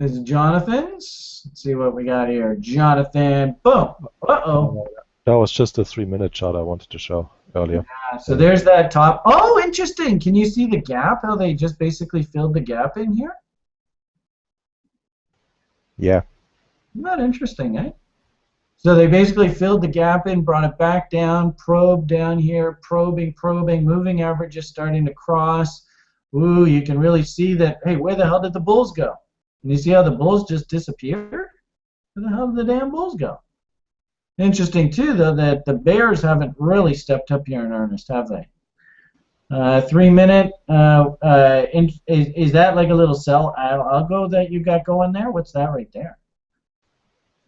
This is Jonathan's. Let's see what we got here. Jonathan, boom. Uh-oh. That was just a 3-minute chart I wanted to show earlier. Yeah, so there's that top. Oh, interesting. Can you see the gap, how they just basically filled the gap in here? Yeah. Isn't that interesting, eh? So they basically filled the gap in, brought it back down, probed down here, probing, moving averages starting to cross. Ooh, you can really see that, hey, where the hell did the bulls go? And you see how the bulls just disappeared? Where the hell did the damn bulls go? Interesting too, though, that the bears haven't really stepped up here in earnest, have they? 3 minute. Is that like a little sell algo that you got going there? What's that right there?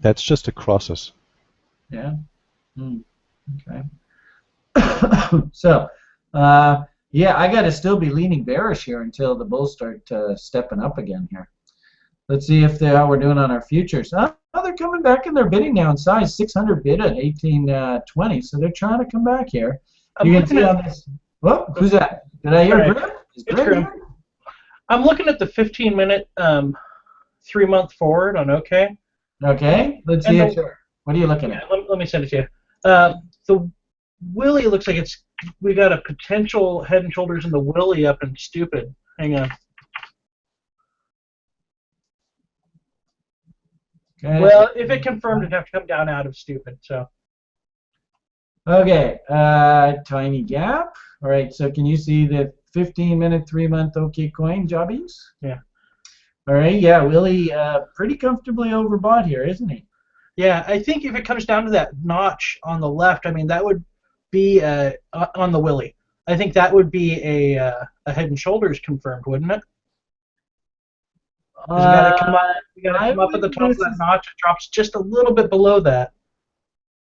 That's just a crosses. Yeah. Okay. So, yeah, I got to still be leaning bearish here until the bulls start stepping up again here. Let's see if how we're doing on our futures. Oh, they're coming back and they're bidding now in size. 600 bid at 1820, so they're trying to come back here. You can see on this. Whoa, who's that? Did I hear Grim? Is Grim here? I'm looking at the 15-minute 3-month forward on OK. Okay, let's see it. What are you looking at? Let me send it to you. The Willie looks like we got a potential head and shoulders in the Willie up and stupid. Hang on. Okay. Well, if it confirmed, it'd have to come down out of stupid. So. Okay, tiny gap. All right, so can you see the 15-minute 3-month OK coin jobbies? Yeah. All right, yeah, Willie pretty comfortably overbought here, isn't he? Yeah, I think if it comes down to that notch on the left, I mean, that would be on the Willie. I think that would be a head and shoulders confirmed, wouldn't it? You got to come up. You got to come up at the top of that notch. It drops just a little bit below that.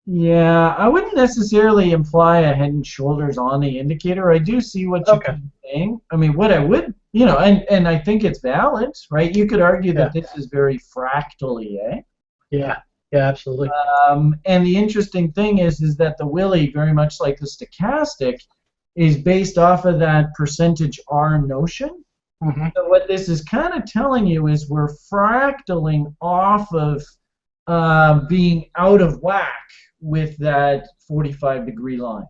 Yeah, I wouldn't necessarily imply a head and shoulders on the indicator. I do see what you're saying. I mean, what I would, and I think it's valid, right? You could argue that this is very fractally, eh? Yeah. Yeah, absolutely. And the interesting thing is that the Willie, very much like the stochastic, is based off of that percentage R notion. Mm-hmm. So what this is kind of telling you is we're fractaling off of being out of whack with that 45-degree line.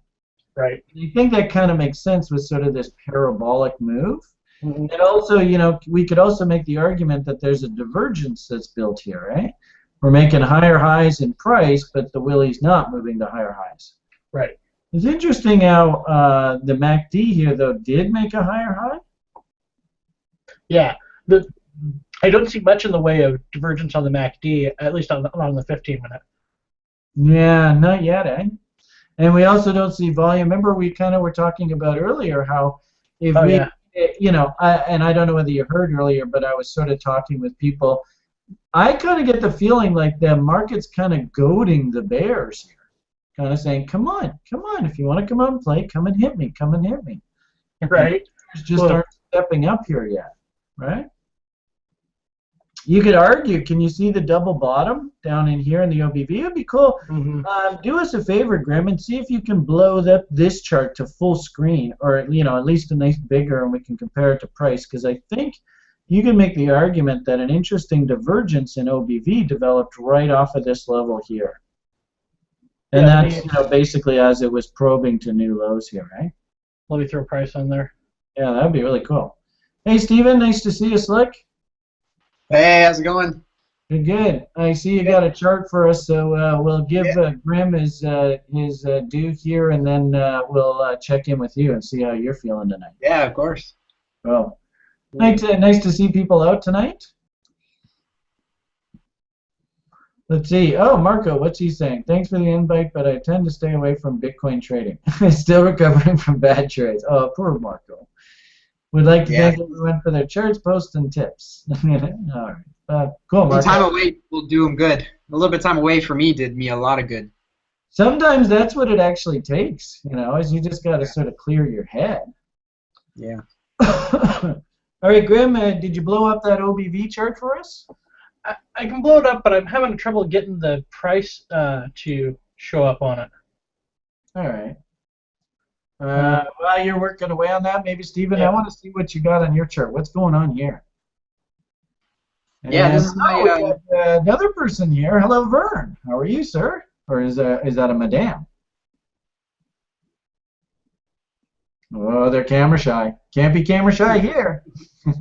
Right. I think that kind of makes sense with sort of this parabolic move. Mm-hmm. And also, we could also make the argument that there's a divergence that's built here, right? We're making higher highs in price, but the Willie's not moving to higher highs. Right. It's interesting how the MACD here, though, did make a higher high. Yeah. I don't see much in the way of divergence on the MACD, at least on the 15-minute. Yeah, not yet, eh? And we also don't see volume. Remember, we kind of were talking about earlier how if and I don't know whether you heard earlier, but I was sort of talking with people. I kind of get the feeling like the market's kind of goading the bears here, kind of saying, come on, if you want to come out and play, come and hit me. Right. Just aren't stepping up here yet, right? You could argue, can you see the double bottom down in here in the OBV? It would be cool. Mm-hmm. Do us a favor, Grim, and see if you can blow up this chart to full screen, or at least a nice bigger, and we can compare it to price, because I think you can make the argument that an interesting divergence in OBV developed right off of this level here. And that's basically as it was probing to new lows here, right? Let me throw a price on there. Yeah, that would be really cool. Hey, Steven, nice to see you, Slick. Hey, how's it going? Good. I see you got a chart for us, so we'll give Grim his due here, and then we'll check in with you and see how you're feeling tonight. Yeah, of course. Well, nice to see people out tonight. Let's see. Oh, Marco, what's he saying? Thanks for the invite, but I tend to stay away from Bitcoin trading. Still recovering from bad trades. Oh, poor Marco. We'd like to thank everyone for their charts, posts, and tips. All right. Cool, Marco. Time away will do them good. A little bit of time away for me did me a lot of good. Sometimes that's what it actually takes, is you just got to sort of clear your head. Yeah. All right, Grim, did you blow up that OBV chart for us? I can blow it up, but I'm having trouble getting the price to show up on it. All right. While you're working away on that, maybe, Steven, I want to see what you got on your chart. What's going on here? Yeah, this is my... another person here. Hello, Vern. How are you, sir? Or is that a madame? Oh, they're camera shy. Can't be camera shy here.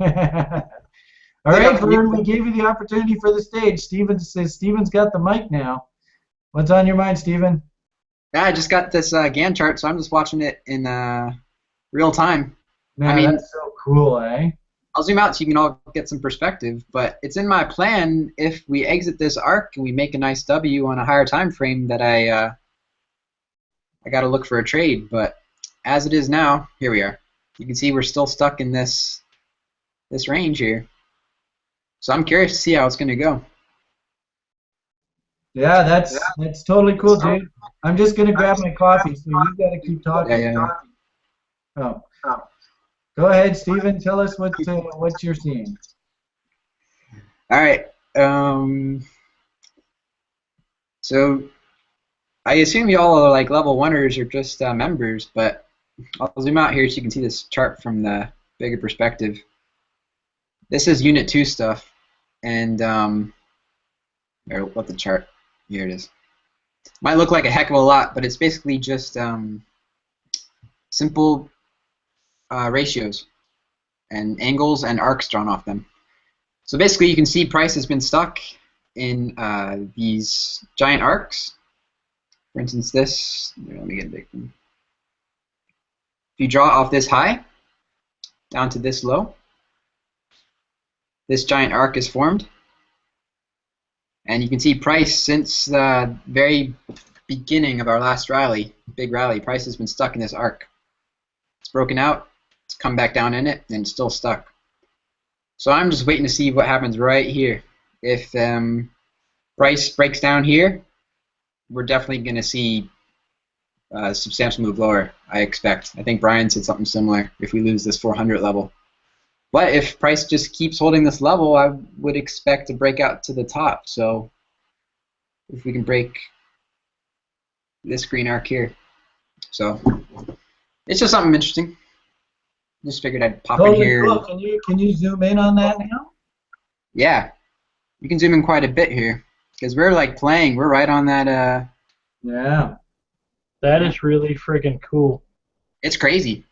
All right, Vern, we gave you the opportunity for the stage. Steven says Steven's got the mic now. What's on your mind, Steven? Yeah, I just got this Gann chart, so I'm just watching it in real time. Man, that's so cool, eh? I'll zoom out so you can all get some perspective. But it's in my plan if we exit this arc and we make a nice W on a higher time frame that I got to look for a trade. But as it is now, here we are. You can see we're still stuck in this range here. So I'm curious to see how it's going to go. Yeah, that's totally cool, dude. I'm just gonna grab my coffee, so you gotta keep talking. Yeah. Oh. Go ahead, Steven. Tell us what you're seeing. All right. So I assume you all are like level 1ers or just members, but I'll zoom out here so you can see this chart from the bigger perspective. This is Unit 2 stuff, and what the chart? Here it is. Might look like a heck of a lot, but it's basically just simple ratios and angles and arcs drawn off them. So basically you can see price has been stuck in these giant arcs. For instance, this, here, let me get a big one. If you draw off this high down to this low, this giant arc is formed. And you can see price since the very beginning of our last rally, big rally, price has been stuck in this arc. It's broken out, it's come back down in it, and it's still stuck. So I'm just waiting to see what happens right here. If price breaks down here, we're definitely going to see a substantial move lower, I expect. I think Brian said something similar if we lose this 400 level. But if price just keeps holding this level, I would expect to break out to the top. So if we can break this green arc here. So it's just something interesting. Just figured I'd pop in here. Cool. Can you zoom in on that now? Yeah. You can zoom in quite a bit here. Because we're like playing. We're right on that. Yeah. That is really friggin' cool. It's crazy.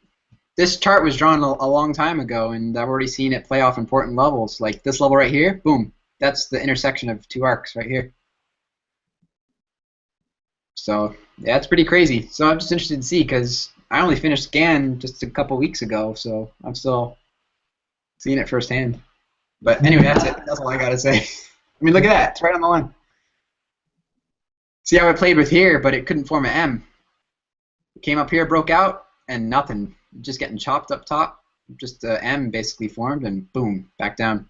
This chart was drawn a long time ago, and I've already seen it play off important levels. Like this level right here, boom. That's the intersection of two arcs right here. So, yeah, it's pretty crazy. So I'm just interested to see, because I only finished scan just a couple weeks ago, so I'm still seeing it firsthand. But anyway, that's it. That's all I got to say. I mean, look at that. It's right on the line. See how I played with here, but it couldn't form an M. It came up here, broke out, and nothing. Just getting chopped up top. Just a M basically formed, and boom, back down.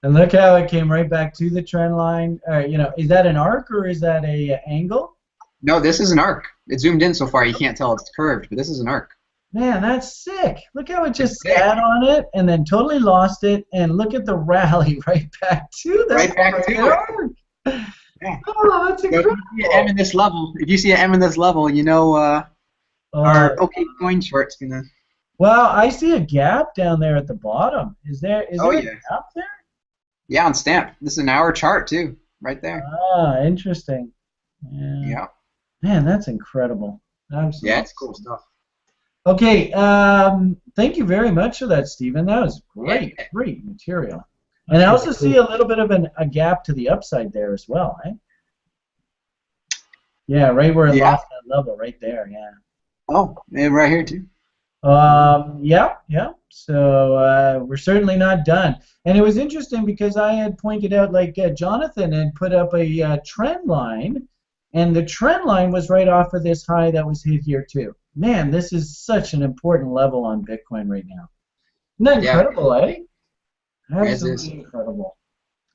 And look how it came right back to the trend line. You know, is that an arc or is that a angle? No, this is an arc. It zoomed in so far you can't tell it's curved, but this is an arc. Man, that's sick. Look how it just sat on it and then totally lost it, and look at the rally right back to that. Right back to arc. Yeah. Oh, that's incredible. If you see an M in this level, you know our OK coin short's gonna. Well, I see a gap down there at the bottom. Is there a gap there? Yeah, on stamp. This is an hour chart too, right there. Ah, interesting. Yeah. Man, that's incredible. Absolutely. Yeah, it's cool stuff. Okay, thank you very much for that, Stephen. That was great, great material. And I also see a little bit of a gap to the upside there as well, right? Yeah, right where it lost that level, right there, yeah. Oh, and right here too. Yeah. So we're certainly not done. And it was interesting because I had pointed out, like Jonathan had put up a trend line, and the trend line was right off of this high that was hit here too. Man, this is such an important level on Bitcoin right now. Isn't that incredible, eh? Absolutely incredible.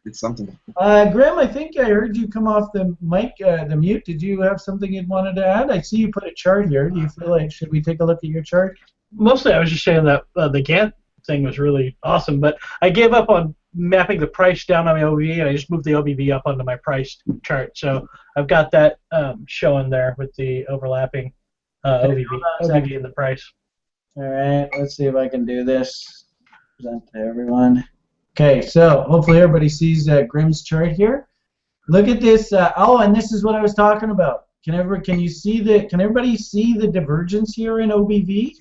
It's something. Graham, I think I heard you come off the mic, the mute. Did you have something you wanted to add? I see you put a chart here. Do you feel like, should we take a look at your chart? Mostly I was just saying that the Gantt thing was really awesome, but I gave up on mapping the price down on my OBV, and I just moved the OBV up onto my price chart. So I've got that showing there with the overlapping OBV in the price. All right, let's see if I can do this. Present to everyone. Okay, so hopefully everybody sees Grim's chart here. Look at this. Oh, and this is what I was talking about. Can everybody see the divergence here in OBV?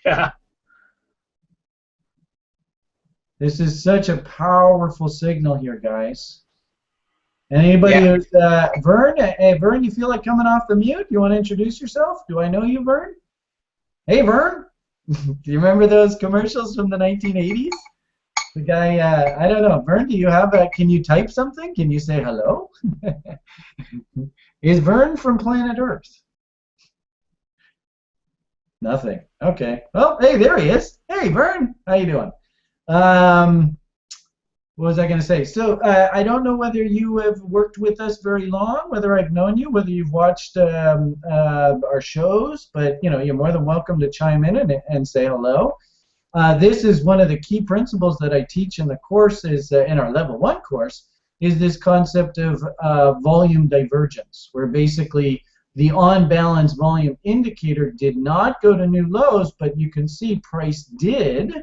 Yeah. This is such a powerful signal here, guys. And anybody who's Vern? Hey, Vern, you feel like coming off the mute? You want to introduce yourself? Do I know you, Vern? Hey, Vern. Do you remember those commercials from the 1980s? The guy, I don't know, Vern, do you have a, can you type something? Can you say hello? Is Vern from planet Earth? Nothing. Okay. Well, hey, there he is. Hey, Vern, how you doing? What was I going to say? So I don't know whether you have worked with us very long, whether I've known you, whether you've watched our shows, but you're more than welcome to chime in and say hello. This is one of the key principles that I teach in the course, is in our level 1 course, is this concept of volume divergence, where basically the on-balance volume indicator did not go to new lows, but you can see price did,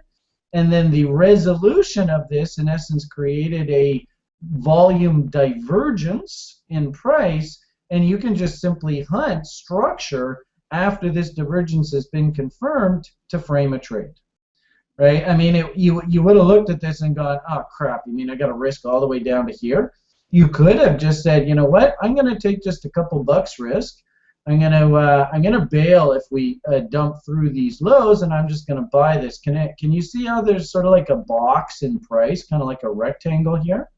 and then the resolution of this, in essence, created a volume divergence in price, and you can just simply hunt structure after this divergence has been confirmed to frame a trade. Right? I mean, you would have looked at this and gone, oh crap, you mean I got to risk all the way down to here? You could have just said, you know what, I'm going to take just a couple bucks risk. I'm gonna bail if we dump through these lows, and I'm just gonna buy this. Can you see how there's sort of like a box in price, kind of like a rectangle here?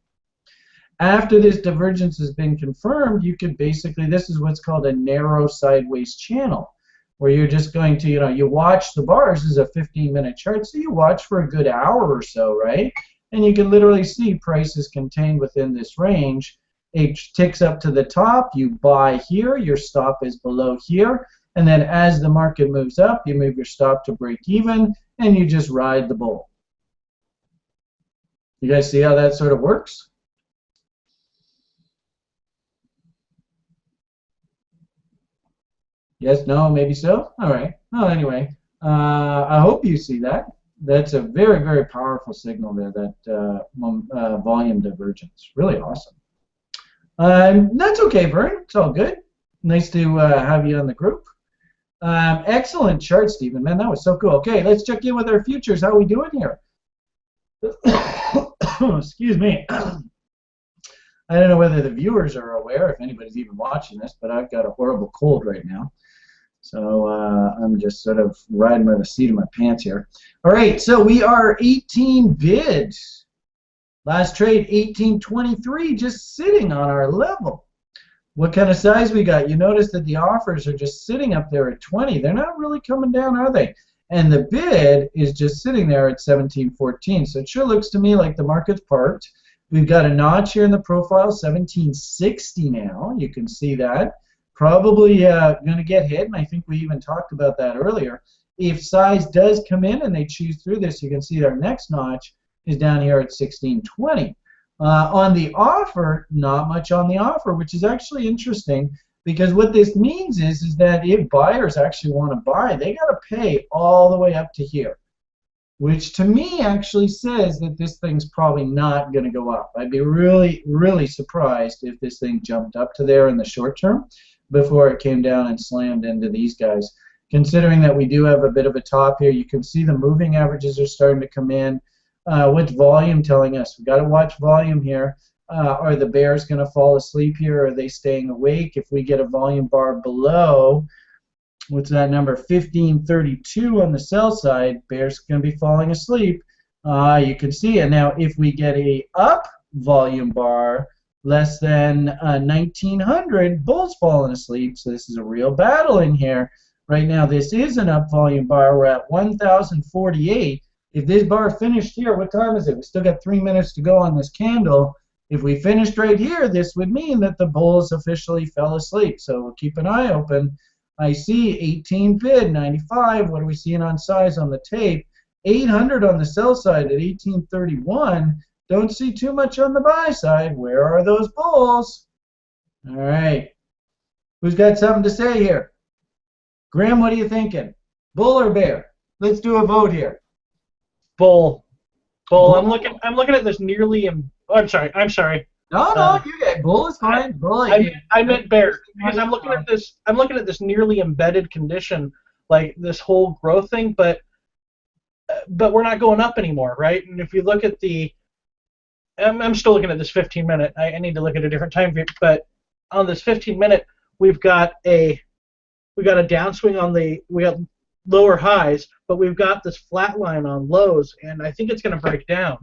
After this divergence has been confirmed, you could basically, this is what's called a narrow sideways channel, where you're just going to, you watch the bars. This is a 15-minute chart, so you watch for a good hour or so, right? And you can literally see prices contained within this range. It ticks up to the top, you buy here, your stop is below here, and then as the market moves up, you move your stop to break even, and you just ride the bull. You guys see how that sort of works? Yes, no, maybe so? All right. Well, anyway, I hope you see that. That's a very, very powerful signal there, that volume divergence. Really awesome. That's okay, Vern. It's all good. Nice to have you on the group. Excellent chart, Stephen. Man, that was so cool. Okay, let's check in with our futures. How are we doing here? Excuse me. I don't know whether the viewers are aware, if anybody's even watching this, but I've got a horrible cold right now. So I'm just sort of riding by the seat of my pants here. All right, so we are 18 bid. Last trade, 1823, just sitting on our level. What kind of size we got? You notice that the offers are just sitting up there at 20. They're not really coming down, are they? And the bid is just sitting there at 1714. So it sure looks to me like the market's parked. We've got a notch here in the profile, 1760 now. You can see that. Probably going to get hit, and I think we even talked about that earlier. If size does come in and they choose through this, you can see our next notch is down here at 1620. On the offer, not much on the offer, which is actually interesting, because what this means is that if buyers actually want to buy, they got to pay all the way up to here, which to me actually says that this thing's probably not going to go up. I'd be really, really surprised if this thing jumped up to there in the short term before it came down and slammed into these guys. Considering that we do have a bit of a top here, you can see the moving averages are starting to come in. What's volume telling us? We've got to watch volume here. Are the bears going to fall asleep here? Are they staying awake? If we get a volume bar below, what's that number? 1532 on the sell side, bears going to be falling asleep. You can see it. Now, if we get a up volume bar less than 1900, bulls falling asleep. So this is a real battle in here. Right now, this is an up volume bar. We're at 1048. If this bar finished here, what time is it? We still got 3 minutes to go on this candle. If we finished right here, this would mean that the bulls officially fell asleep. So we'll keep an eye open. I see 18 bid, 95. What are we seeing on size on the tape? 800 on the sell side at 1831. Don't see too much on the buy side. Where are those bulls? All right. Who's got something to say here? Graham, what are you thinking? Bull or bear? Let's do a vote here. Bull. Bull. I'm looking at this nearly. I'm sorry. No, you get bull is fine. Bull. I meant bear because I'm looking at this. I'm looking at this nearly embedded condition, like this whole growth thing, but we're not going up anymore, right? And if you look at the, I'm still looking at this 15-minute. I need to look at a different time frame, but on this 15-minute, we've got a downswing on the lower highs, but we've got this flat line on lows, and I think it's going to break down.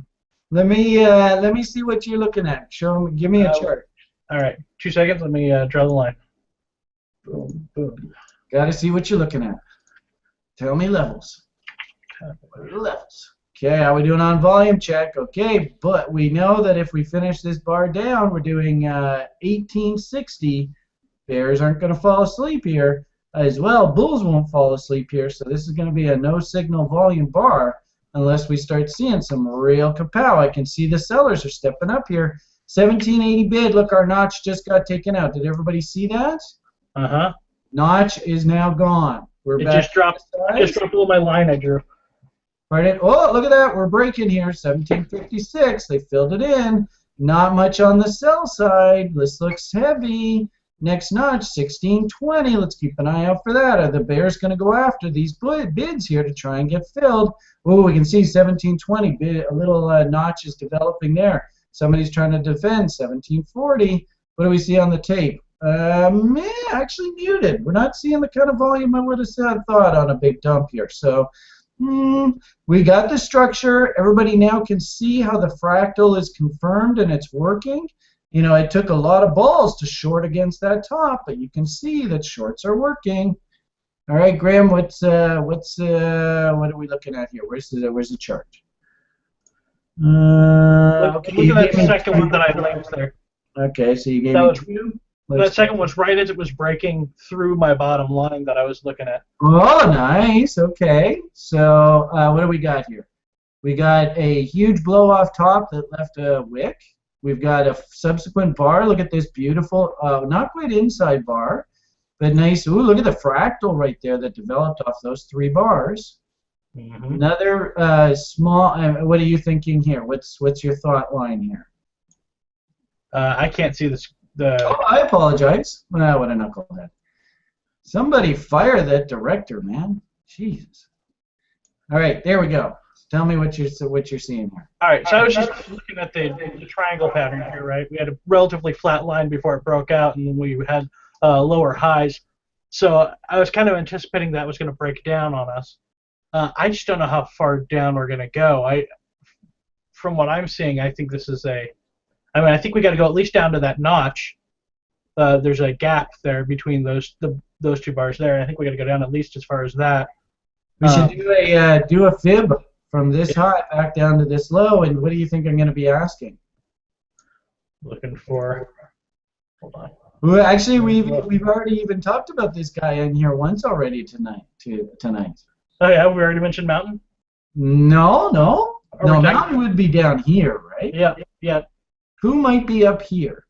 Let me see what you're looking at. Show me, give me a chart. All right, 2 seconds. Let me draw the line. Boom, boom. Got to see what you're looking at. Tell me levels. What are the levels? Okay, how are we doing on volume check? Okay, but we know that if we finish this bar down, we're doing 1860. Bears aren't going to fall asleep here as well. Bulls won't fall asleep here, so this is going to be a no signal volume bar unless we start seeing some real kapow. I can see the sellers are stepping up here. 1780 bid. Look, our notch just got taken out. Did everybody see that? Uh-huh. Notch is now gone. We're back. Just dropped below my line I drew. Pardon? Oh, look at that. We're breaking here. 1756. They filled it in. Not much on the sell side. This looks heavy. Next notch, 1620. Let's keep an eye out for that. Are the bears going to go after these bids here to try and get filled? Oh, we can see 1720. A little notch is developing there. Somebody's trying to defend 1740. What do we see on the tape? Actually muted. We're not seeing the kind of volume I would have thought on a big dump here. So we got the structure. Everybody now can see how the fractal is confirmed and it's working. You know, it took a lot of balls to short against that top, but you can see that shorts are working. All right, Graham, what are we looking at here? Where's the chart? Okay, look at that second one that I linked there. Okay, so you gave me two. That second was right as it was breaking through my bottom line that I was looking at. Oh, nice. Okay, so what do we got here? We got a huge blow off top that left a wick. We've got a subsequent bar. Look at this beautiful, not quite inside bar, but nice. Ooh, look at the fractal right there that developed off those 3 bars. Mm-hmm. Another small. What are you thinking here? What's your thought line here? I can't see this. Oh, I apologize. What a knucklehead! Somebody fire that director, man. Jesus. All right, there we go. Tell me what you're seeing here. All right, so I was just looking at the triangle pattern here, right? We had a relatively flat line before it broke out, and we had lower highs. So I was kind of anticipating that was going to break down on us. I just don't know how far down we're going to go. From what I'm seeing, I think this is I think we got to go at least down to that notch. There's a gap there between those 2 bars there. I think we got to go down at least as far as that. We should do a fib from this high back down to this low. And what do you think I'm going to be asking? Looking for. Hold on. Well, actually, we've already even talked about this guy in here once already tonight. Oh yeah, we already mentioned Mountain. No. Mountain would be down here, right? Yeah. Who might be up here?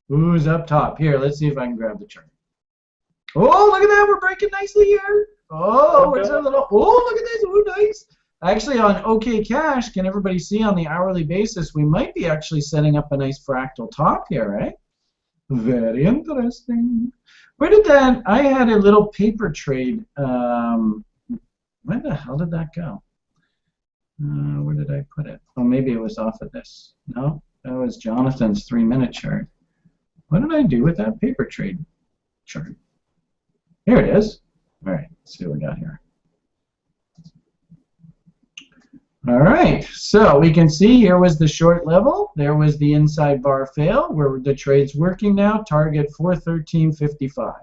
Who's up top? Here, let's see if I can grab the chart. Oh, look at that. We're breaking nicely here. Oh, where's our little... Oh, look at this. Oh, nice. Actually, on OK Cash, can everybody see on the hourly basis, we might be actually setting up a nice fractal top here, right? Very interesting. Where did that... I had a little paper trade. Where the hell did that go? Where did I put it? Oh, maybe it was off of this. No, that was Jonathan's 3-minute chart. What did I do with that paper trade chart? Here it is. All right, let's see what we got here. All right, so we can see here was the short level. There was the inside bar fail where the trade's working now. Target 413.55.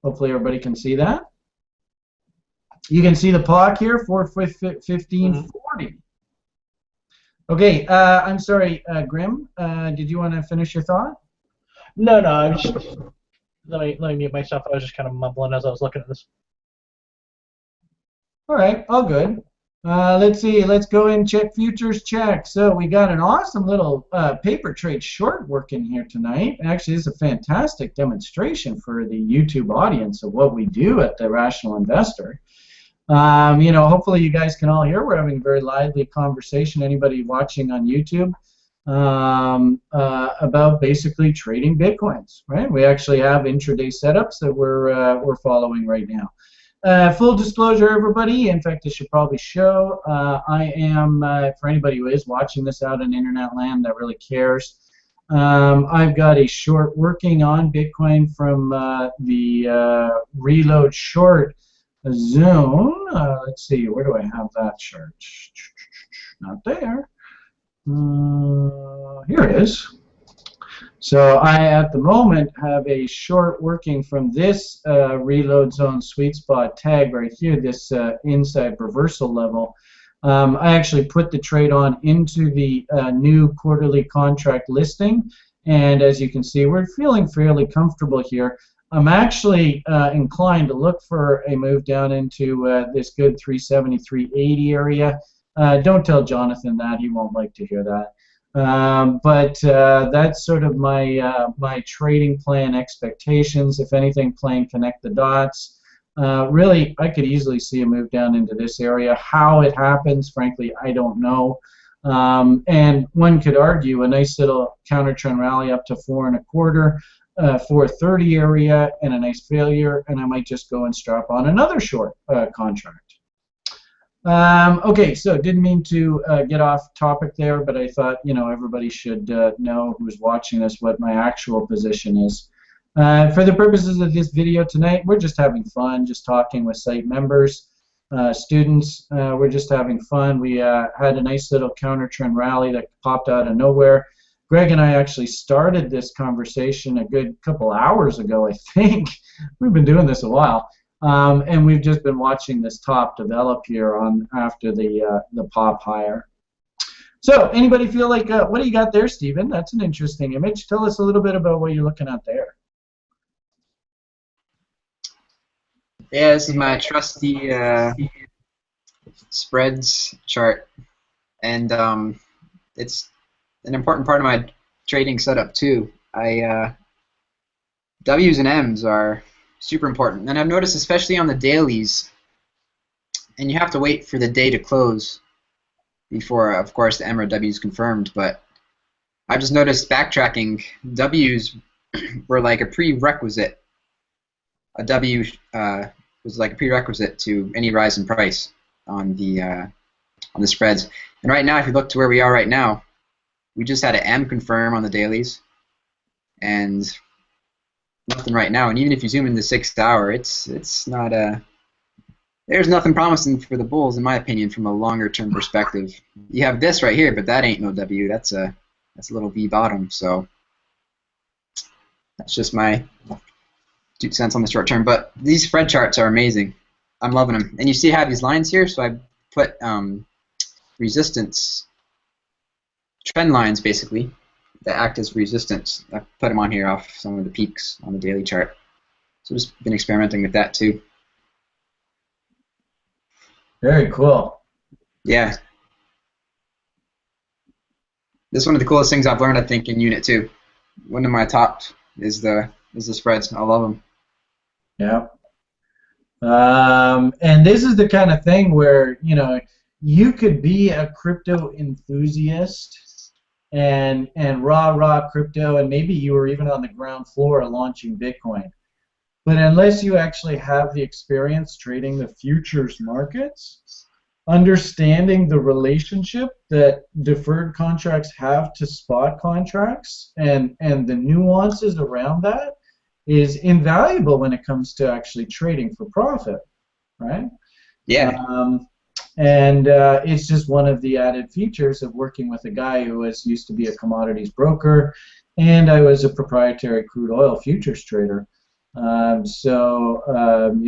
Hopefully everybody can see that. You can see the POC here, 415.40. Okay, I'm sorry, Grim. Did you want to finish your thought? No. I was just, let me mute myself. I was just kind of mumbling as I was looking at this. All right, all good. Let's see. Let's go and check futures check. So we got an awesome little paper trade short working here tonight. Actually, this is a fantastic demonstration for the YouTube audience of what we do at the Rational Investor. Hopefully you guys can all hear. We're having a very lively conversation. Anybody watching on YouTube about basically trading Bitcoins, right? We actually have intraday setups that we're following right now. Full disclosure, everybody. In fact, I should probably show. I am for anybody who is watching this out in internet land that really cares. I've got a short working on Bitcoin from the reload short zone. Let's see, where do I have that chart? Not there. Here it is. So I, at the moment, have a short working from this reload zone sweet spot tag right here, this inside reversal level. I actually put the trade on into the new quarterly contract listing, and as you can see, we're feeling fairly comfortable here. I'm actually inclined to look for a move down into this good 370, 380 area. Don't tell Jonathan that; he won't like to hear that. But that's sort of my my trading plan expectations. If anything, playing connect the dots. Really, I could easily see a move down into this area. How it happens, frankly, I don't know. And one could argue a nice little counter trend rally up to 4.25, 430 area, and a nice failure, and I might just go and strap on another short contract. Okay, so didn't mean to get off topic there, but I thought, you know, everybody should know who's watching this what my actual position is. For the purposes of this video tonight, we're just having fun, just talking with site members, students. We're just having fun. We had a nice little counter trend rally that popped out of nowhere. Greg and I actually started this conversation a good couple hours ago, I think. We've been doing this a while. And we've just been watching this top develop here on after the pop higher. So anybody feel like, what do you got there, Stephen? That's an interesting image. Tell us a little bit about what you're looking at there. Yeah, this is my trusty spreads chart, and it's an important part of my trading setup too. W's and M's are super important, and I've noticed especially on the dailies, and you have to wait for the day to close before, of course, the M or W is confirmed, but I've just noticed backtracking, W's were like a prerequisite. A W was like a prerequisite to any rise in price on the spreads. And right now, if you look to where we are right now, we just had an M confirm on the dailies, and nothing right now. And even if you zoom in the 6th hour, it's not a. There's nothing promising for the bulls, in my opinion, from a longer-term perspective. You have this right here, but that ain't no W. That's a little V bottom. So that's just my 2 cents on the short term. But these spread charts are amazing. I'm loving them. And you see I have these lines here, so I put resistance trend lines basically that act as resistance. I put them on here off some of the peaks on the daily chart. So just been experimenting with that too. Very cool. Yeah. This is one of the coolest things I've learned, I think, in Unit 2. One of my top is the spreads. I love them. Yeah. And this is the kind of thing where, you know, you could be a crypto enthusiast and raw crypto, and maybe you were even on the ground floor launching Bitcoin. But unless you actually have the experience trading the futures markets, understanding the relationship that deferred contracts have to spot contracts and the nuances around that is invaluable when it comes to actually trading for profit, right? Yeah. And it's just one of the added features of working with a guy who used to be a commodities broker, and I was a proprietary crude oil futures trader. You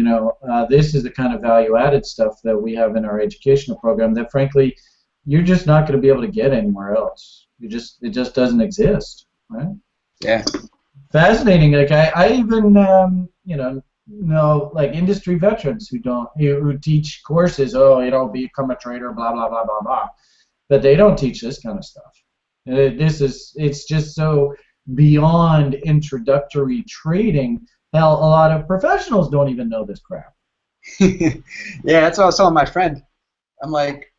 know, this is the kind of value-added stuff that we have in our educational program that, frankly, you're just not going to be able to get anywhere else. It just doesn't exist, right? Yeah. Fascinating. Like I even you know like industry veterans who teach courses. Oh, you know, become a trader, blah blah blah blah blah. But they don't teach this kind of stuff. It's just so beyond introductory trading. Hell, a lot of professionals don't even know this crap. Yeah, that's what I was telling my friend. I'm like,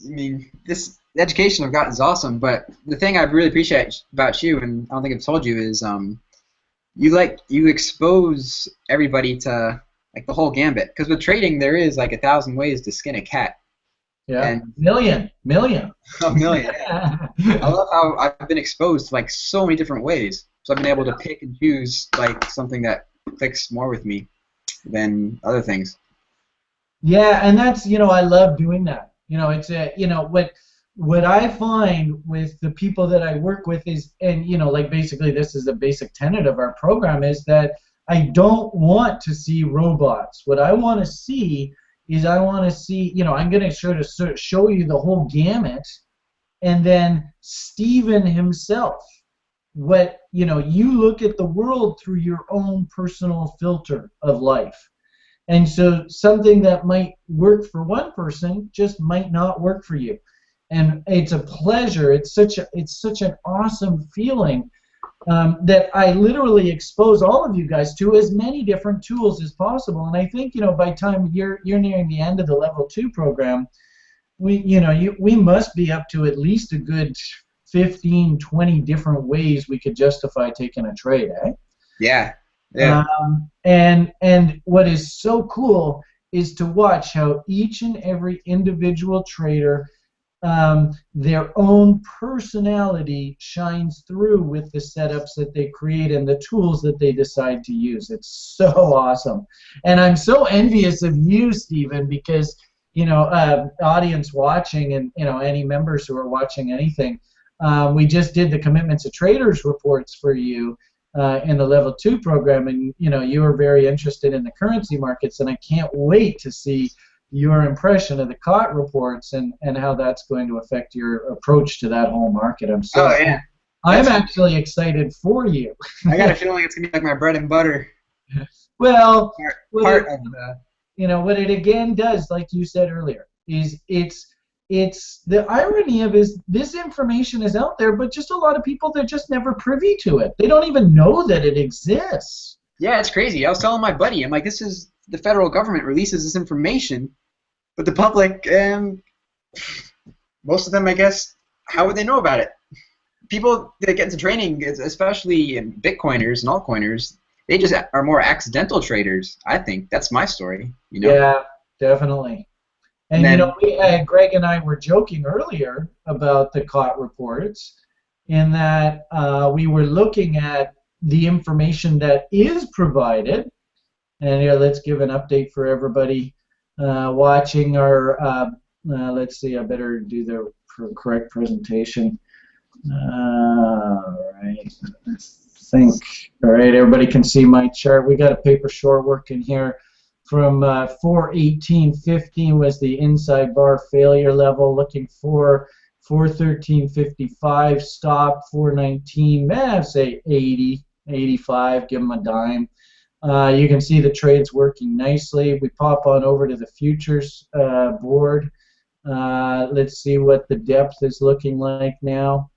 I mean, this education I've got is awesome, but the thing I really appreciate about you, and I don't think I've told you, is you expose everybody to like the whole gambit. Because with trading, there is like 1,000 ways to skin a cat. Yeah. And Million. a million. I love how I've been exposed to like so many different ways. So I've been able to pick and choose like something that clicks more with me than other things. Yeah, and that's, I love doing that. It's what I find with the people that I work with is, and like basically this is a basic tenet of our program, is that I don't want to see robots. What I want to see is I'm going to sort of show you the whole gamut, and then Stephen himself, you look at the world through your own personal filter of life. And so something that might work for one person just might not work for you. And it's a pleasure. It's such an awesome feeling that I literally expose all of you guys to as many different tools as possible. And I think by the time you're nearing the end of the level 2 program, we must be up to at least a good 15, 20 different ways we could justify taking a trade, eh? Yeah. Yeah. And what is so cool is to watch how each and every individual trader, their own personality shines through with the setups that they create and the tools that they decide to use. It's so awesome. And I'm so envious of you, Stephen, because, audience watching and, any members who are watching anything, we just did the Commitments of Traders reports for you in the level 2 program, and you were very interested in the currency markets, and I can't wait to see your impression of the COT reports and how that's going to affect your approach to that whole market. I'm actually excited for you. I got a feeling it's gonna be like my bread and butter. Well, part of the. What it again does, like you said earlier, is it's the irony of is this information is out there, but just a lot of people, they're just never privy to it. They don't even know that it exists. Yeah, it's crazy. I was telling my buddy, I'm like, this is the federal government releases this information, but the public, most of them, I guess, how would they know about it? People that get into trading, especially Bitcoiners and altcoiners, they just are more accidental traders. I think that's my story. Yeah, definitely. And then, Greg and I were joking earlier about the COT reports, in that we were looking at the information that is provided. And here, let's give an update for everybody watching our. Let's see, I better do the correct presentation. All right, all right, everybody can see my chart. We got a paper short working here. From 418.15 was the inside bar failure level, looking for 413.55 stop, 419, say 80, 85, give them a dime. You can see the trade's working nicely. We pop on over to the futures board. Let's see what the depth is looking like now.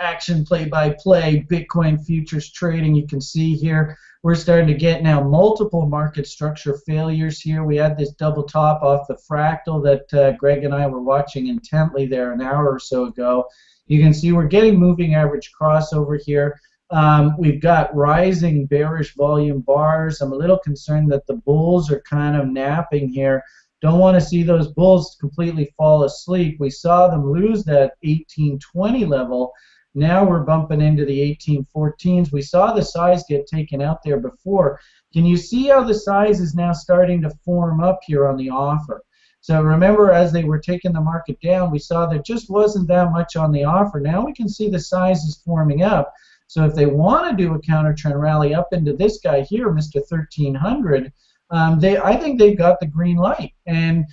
Action play-by-play, Bitcoin futures trading. You can see here we're starting to get now multiple market structure failures here. We had this double top off the fractal that Greg and I were watching intently there an hour or so ago. You can see we're getting moving average crossover here. We've got rising bearish volume bars. I'm a little concerned that the bulls are kind of napping here. Don't want to see those bulls completely fall asleep. We saw them lose that 1820 level. Now we're bumping into the 1814s. We saw the size get taken out there before. Can you see how the size is now starting to form up here on the offer? So remember, as they were taking the market down, we saw there just wasn't that much on the offer. Now we can see the size is forming up. So if they want to do a counter trend rally up into this guy here, Mr. 1300, I think they've got the green light. And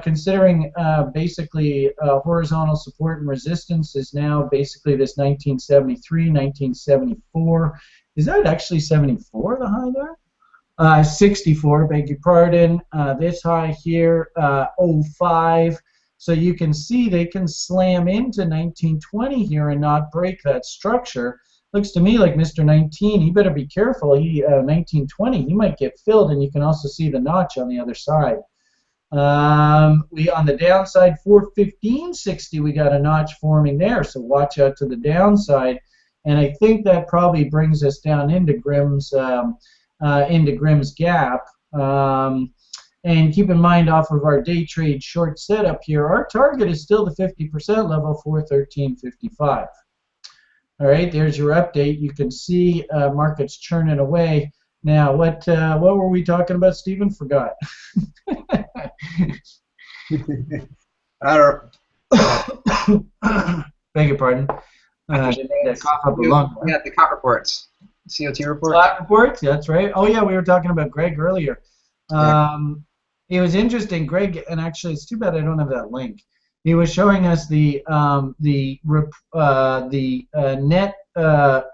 considering basically horizontal support and resistance is now basically this 1973, 1974. Is that actually 74, the high there? 64, beg your pardon. This high here, 05. So you can see they can slam into 1920 here and not break that structure. Looks to me like Mr. 19, he better be careful. 1920, he might get filled, and you can also see the notch on the other side. We on the downside, 415.60, we got a notch forming there, so watch out to the downside. And I think that probably brings us down into Grimm's gap. And keep in mind, off of our day trade short setup here, our target is still the 50% level, 413.55. All right, there's your update. You can see markets churning away. Now, what were we talking about, Stephen? Forgot. I don't. Beg your pardon. Didn't mean to cough up a lung. Yeah, the COT reports, CO2 reports. COT reports, that's right. Oh yeah, we were talking about Greg earlier. It was interesting, Greg, and actually it's too bad I don't have that link. He was showing us the net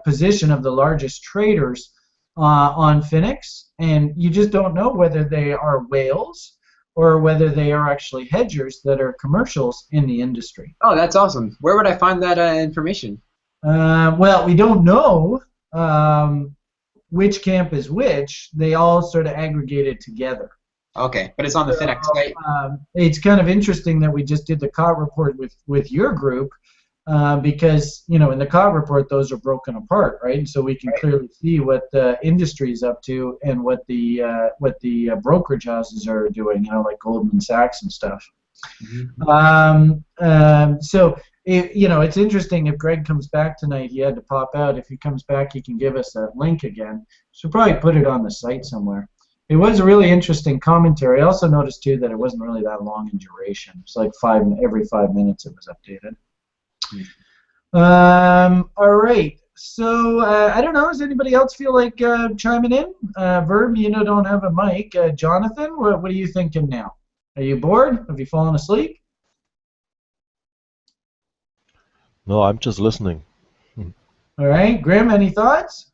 position of the largest traders on Phoenix, and you just don't know whether they are whales or whether they are actually hedgers that are commercials in the industry. Oh, that's awesome. Where would I find that information? Well, we don't know which camp is which. They all sort of aggregated together. Okay, but it's on the Phoenix site. It's kind of interesting that we just did the COT report with your group, because in the COT report those are broken apart, right? And so we can clearly see what the industry is up to and what the brokerage houses are doing, like Goldman Sachs and stuff. Mm-hmm. So it's interesting. If Greg comes back tonight, he had to pop out. If he comes back, he can give us that link again. So probably put it on the site somewhere. It was a really interesting commentary. I also noticed too that it wasn't really that long in duration. It's like every 5 minutes it was updated. All right. So I don't know. Does anybody else feel like chiming in? Verb, don't have a mic. Jonathan, what are you thinking now? Are you bored? Have you fallen asleep? No, I'm just listening. All right. Grim, any thoughts?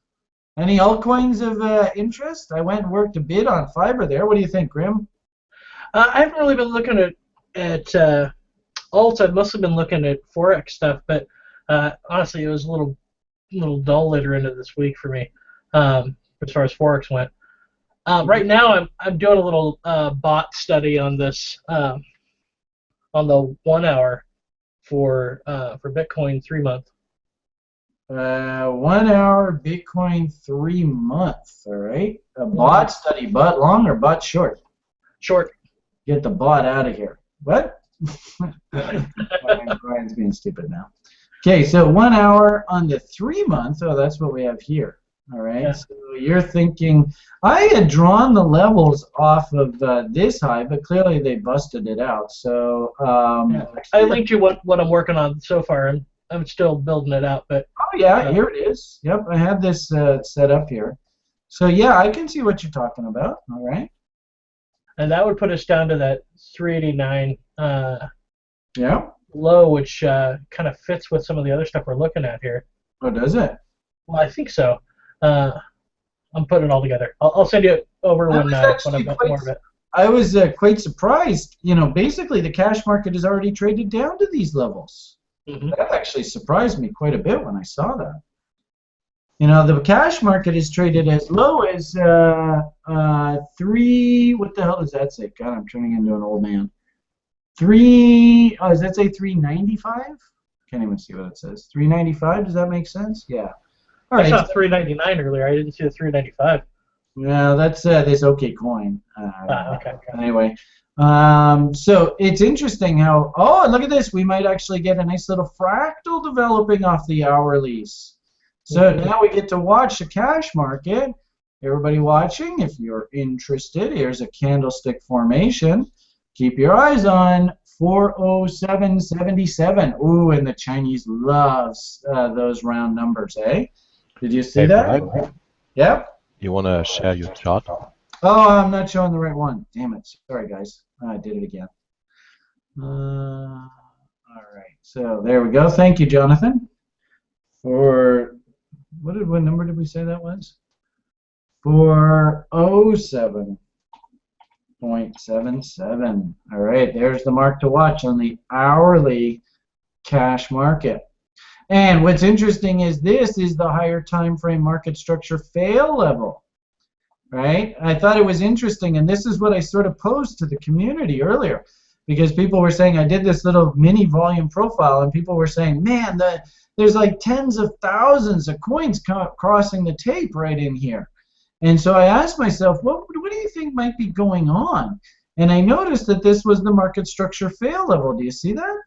Any altcoins of interest? I went and worked a bid on Fiber there. What do you think, Grim? I haven't really been looking at alts. I must have been looking at Forex stuff, but honestly, it was a little dull later into this week for me as far as Forex went. Right now, I'm doing a little bot study on this on the 1 hour for Bitcoin 3 month. 1 hour Bitcoin 3 month. All right. A bot study, bot long or bot short? Short. Get the bot out of here. What? Brian's being stupid now. Okay, so 1 hour on the 3 month. Oh, that's what we have here. All right. Yeah. So you're thinking I had drawn the levels off of this high, but clearly they busted it out. So I linked you what I'm working on so far. I'm still building it out, but oh yeah, here it is. Yep, I have this set up here. So yeah, I can see what you're talking about. All right. And that would put us down to that 389 low, which kind of fits with some of the other stuff we're looking at here. Oh, does it? Well, I think so. I'm putting it all together. I'll send you over when I've got more of it. I was quite surprised. Basically the cash market has already traded down to these levels. Mm-hmm. That actually surprised me quite a bit when I saw that. The cash market is traded as low as 3. What the hell does that say? God, I'm turning into an old man. 3. Oh, does that say 395? Can't even see what it says. 395. Does that make sense? Yeah. All right. I saw 399 earlier. I didn't see the 395. Yeah, that's this OK coin. Okay. Anyway. So it's interesting how, look at this, we might actually get a nice little fractal developing off the hourlies. So now we get to watch the cash market. Everybody watching, if you're interested, here's a candlestick formation. Keep your eyes on 407.77. Ooh, and the Chinese loves those round numbers, eh? Did you see that? Brian, yep. You want to share your chart? Oh, I'm not showing the right one. Damn it. Sorry, guys. I did it again. All right. So there we go. Thank you, Jonathan. For what number did we say that was? 407.77. All right. There's the mark to watch on the hourly cash market. And what's interesting is this is the higher time frame market structure fail level. Right? I thought it was interesting, and this is what I sort of posed to the community earlier, because people were saying I did this little mini volume profile, and people were saying, man, there's like tens of thousands of coins crossing the tape right in here. And so I asked myself, what do you think might be going on? And I noticed that this was the market structure fail level. Do you see that?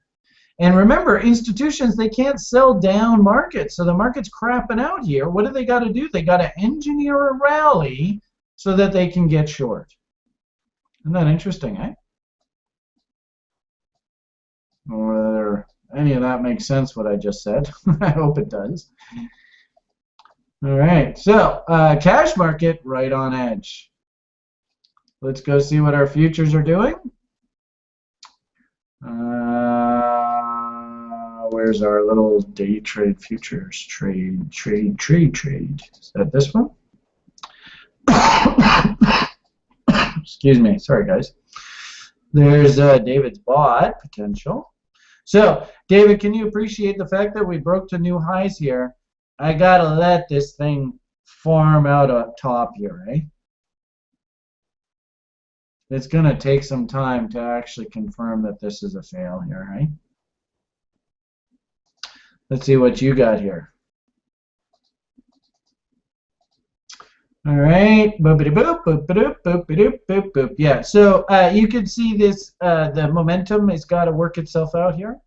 And remember, institutions, they can't sell down markets. So the market's crapping out here. What do they got to do? They got to engineer a rally so that they can get short. Isn't that interesting, eh? Whether any of that makes sense, what I just said. I hope it does. All right, so cash market right on edge. Let's go see what our futures are doing. Where's our little day trade futures? Trade. Is that this one? Excuse me. Sorry, guys. There's David's bot potential. So, David, can you appreciate the fact that we broke to new highs here? I got to let this thing farm out up top here, right? It's going to take some time to actually confirm that this is a fail here, right? Let's see what you got here. All right, boopity boop, boop, boop, boop, boop, boop. Yeah, so you can see this, the momentum has got to work itself out here.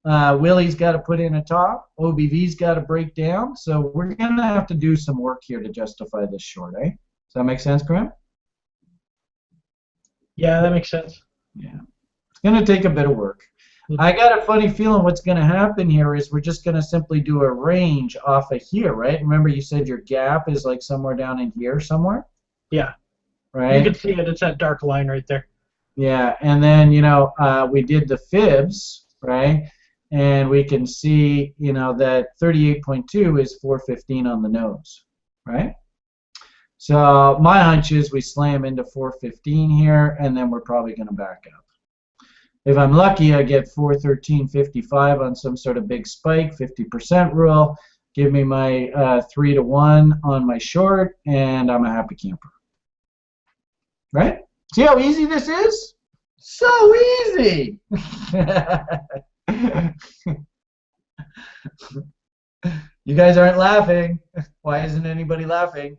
Willie's got to put in a top. OBV's got to break down. So we're going to have to do some work here to justify this short, eh? Does that make sense, Graham? Yeah, that makes sense. Yeah, it's going to take a bit of work. I got a funny feeling what's going to happen here is we're just going to simply do a range off of here, right? Remember you said your gap is like somewhere down in here somewhere? Yeah. Right? You can see it. It's that dark line right there. Yeah, and then, you know, we did the fibs, right? And we can see, you know, that 38.2 is 415 on the nose, right? So my hunch is we slam into 415 here, and then we're probably going to back up. If I'm lucky, I get 413.55 on some sort of big spike, 50% rule. Give me my 3-to-1 on my short, and I'm a happy camper. Right? See how easy this is? So easy! You guys aren't laughing. Why isn't anybody laughing?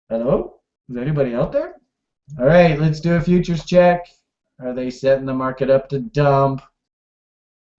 Hello? Is anybody out there? All right, let's do a futures check. Are they setting the market up to dump?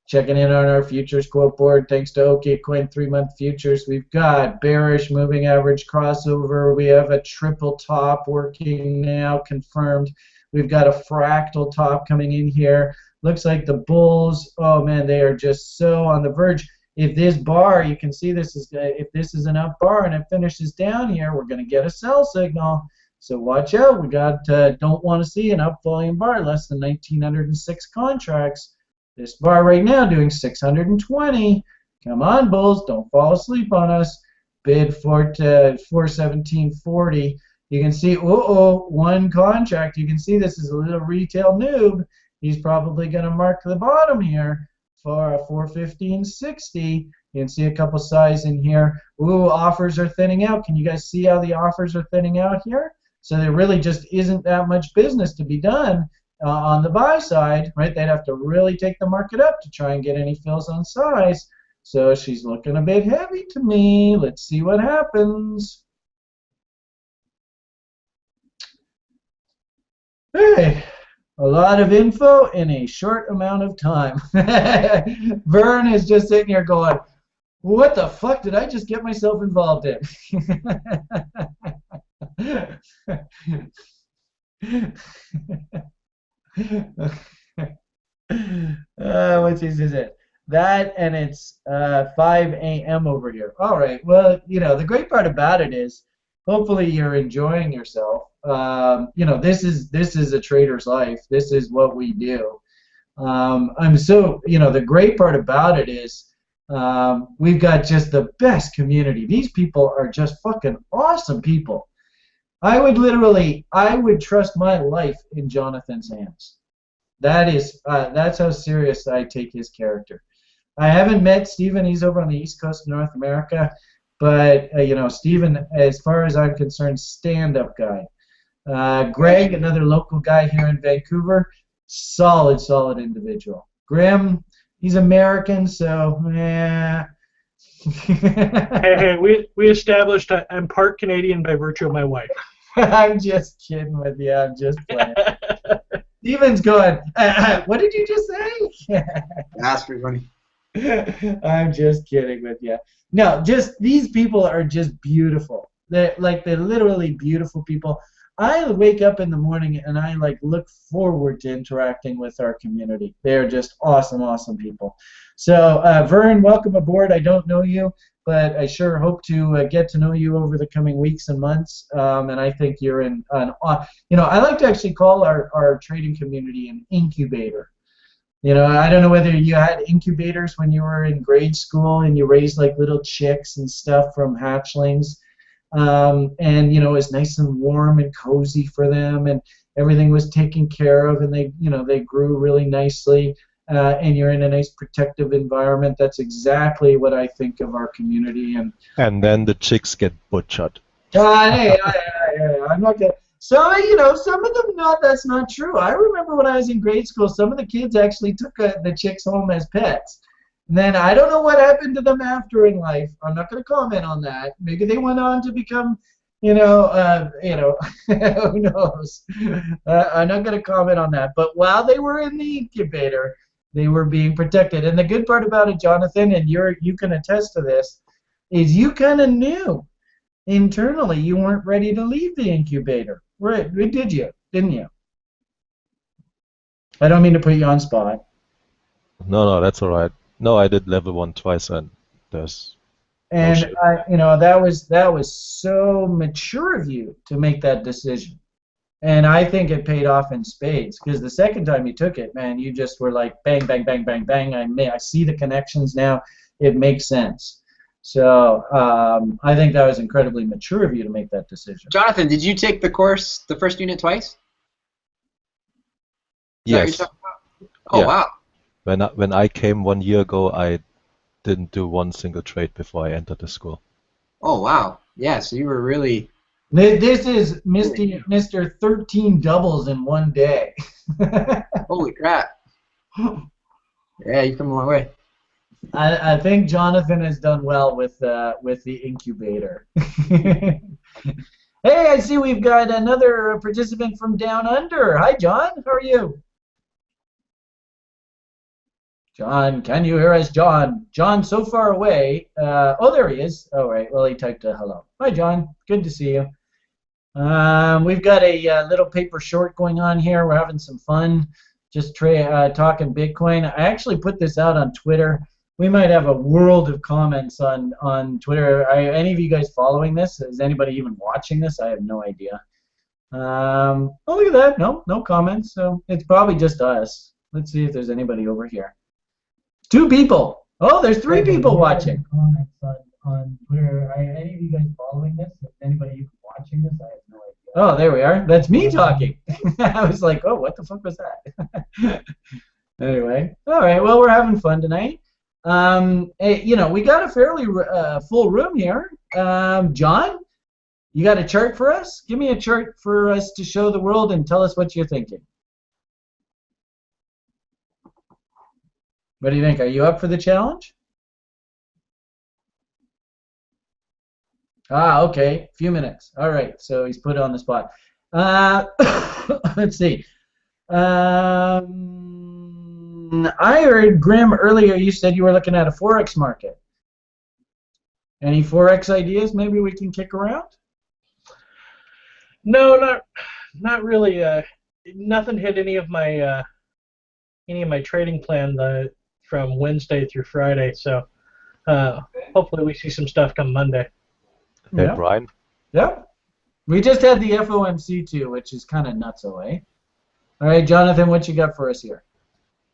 Checking in on our futures quote board. Thanks to OKCoin 3-month futures. We've got bearish moving average crossover. We have a triple top working now, confirmed. We've got a fractal top coming in here. Looks like the bulls, oh man, they are just so on the verge. If this bar, you can see this is, if this is an up bar and it finishes down here, we're going to get a sell signal. So watch out. We got don't want to see an up volume bar less than 1,906 contracts. This bar right now doing 620. Come on, bulls, don't fall asleep on us. Bid for 417.40. You can see, one contract. You can see this is a little retail noob. He's probably going to mark the bottom here for a 415.60. You can see a couple size in here. Ooh, offers are thinning out. Can you guys see how the offers are thinning out here? So there really just isn't that much business to be done on the buy side, right? They'd have to really take the market up to try and get any fills on size. So she's looking a bit heavy to me. Let's see what happens. Hey. A lot of info in a short amount of time. Vern is just sitting here going, what the fuck did I just get myself involved in? What is it? That, and it's 5 a.m. over here. All right. Well, you know, the great part about it is hopefully you're enjoying yourself. You know, this is a trader's life. This is what we do. I'm so, you know, the great part about it is we've got just the best community. These people are just fucking awesome people. I would trust my life in Jonathan's hands. That's how serious I take his character. I haven't met Stephen. He's over on the East Coast of North America. But, you know, Stephen, as far as I'm concerned, stand-up guy. Greg, another local guy here in Vancouver, solid individual. Grim, he's American, so Hey, we established I'm part Canadian by virtue of my wife. I'm just kidding with you. I'm just playing. Steven's going, what did you just say? That's pretty funny. I'm just kidding with you. No, just these people are just beautiful. They're literally beautiful people. I wake up in the morning and I look forward to interacting with our community. They're just awesome, awesome people. So Vern, welcome aboard. I don't know you, but I sure hope to get to know you over the coming weeks and months. And I think you're I like to actually call our trading community an incubator. I don't know whether you had incubators when you were in grade school and you raised little chicks and stuff from hatchlings. And it was nice and warm and cozy for them, and everything was taken care of, and they grew really nicely, and you're in a nice protective environment. That's exactly what I think of our community. And then the chicks get butchered. Hey, I'm not gonna. So some of them that's not true. I remember when I was in grade school, some of the kids actually took the chicks home as pets. And then I don't know what happened to them after in life. I'm not going to comment on that. Maybe they went on to become, who knows? I'm not going to comment on that. But while they were in the incubator, they were being protected. And the good part about it, Jonathan, and you can attest to this, is you kind of knew internally you weren't ready to leave the incubator. Right? Did you? Didn't you? I don't mean to put you on spot. No, that's all right. No, I did level 1 twice, and there's and no that was so mature of you to make that decision, and I think it paid off in spades, because the second time you took it, man, you just were like bang, bang, bang, bang, bang. I see the connections now. It makes sense. So I think that was incredibly mature of you to make that decision. Jonathan, did you take the course, the first unit, twice? Yes. Oh, yeah. Wow. When I came 1 year ago, I didn't do one single trade before I entered the school. Oh, wow. Yeah, so you were really... This is Mr. 13 doubles in one day. Holy crap. Yeah, you've come a long way. I think Jonathan has done well with the incubator. Hey, I see we've got another participant from down under. Hi, John. How are you? John, can you hear us, John? John, so far away. Oh, there he is. All right. Well, he typed a hello. Hi, John. Good to see you. We've got a little paper short going on here. We're having some fun, just talking Bitcoin. I actually put this out on Twitter. We might have a world of comments on Twitter. Are any of you guys following this? Is anybody even watching this? I have no idea. Oh, look at that. No comments. So it's probably just us. Let's see if there's anybody over here. 2 people. Oh, there's 3 people watching. Comments on Twitter. Are any of you guys following this? Is anybody even watching this? I have no idea. Oh, there we are. That's me talking. I was like, oh, what the fuck was that? Anyway, all right. Well, we're having fun tonight. Hey, we got a fairly full room here. John, you got a chart for us? Give me a chart for us to show the world and tell us what you're thinking. What do you think? Are you up for the challenge? Okay. Few minutes. All right. So he's put on the spot. Let's see. I heard, Grim, earlier you said you were looking at a Forex market. Any Forex ideas maybe we can kick around? No, not really. Nothing hit any of my trading plan from Wednesday through Friday. So hopefully we see some stuff come Monday. Hey, Yeah. Brian? Yeah. We just had the FOMC too, which is kind of nutso, eh? All right, Jonathan, what you got for us here?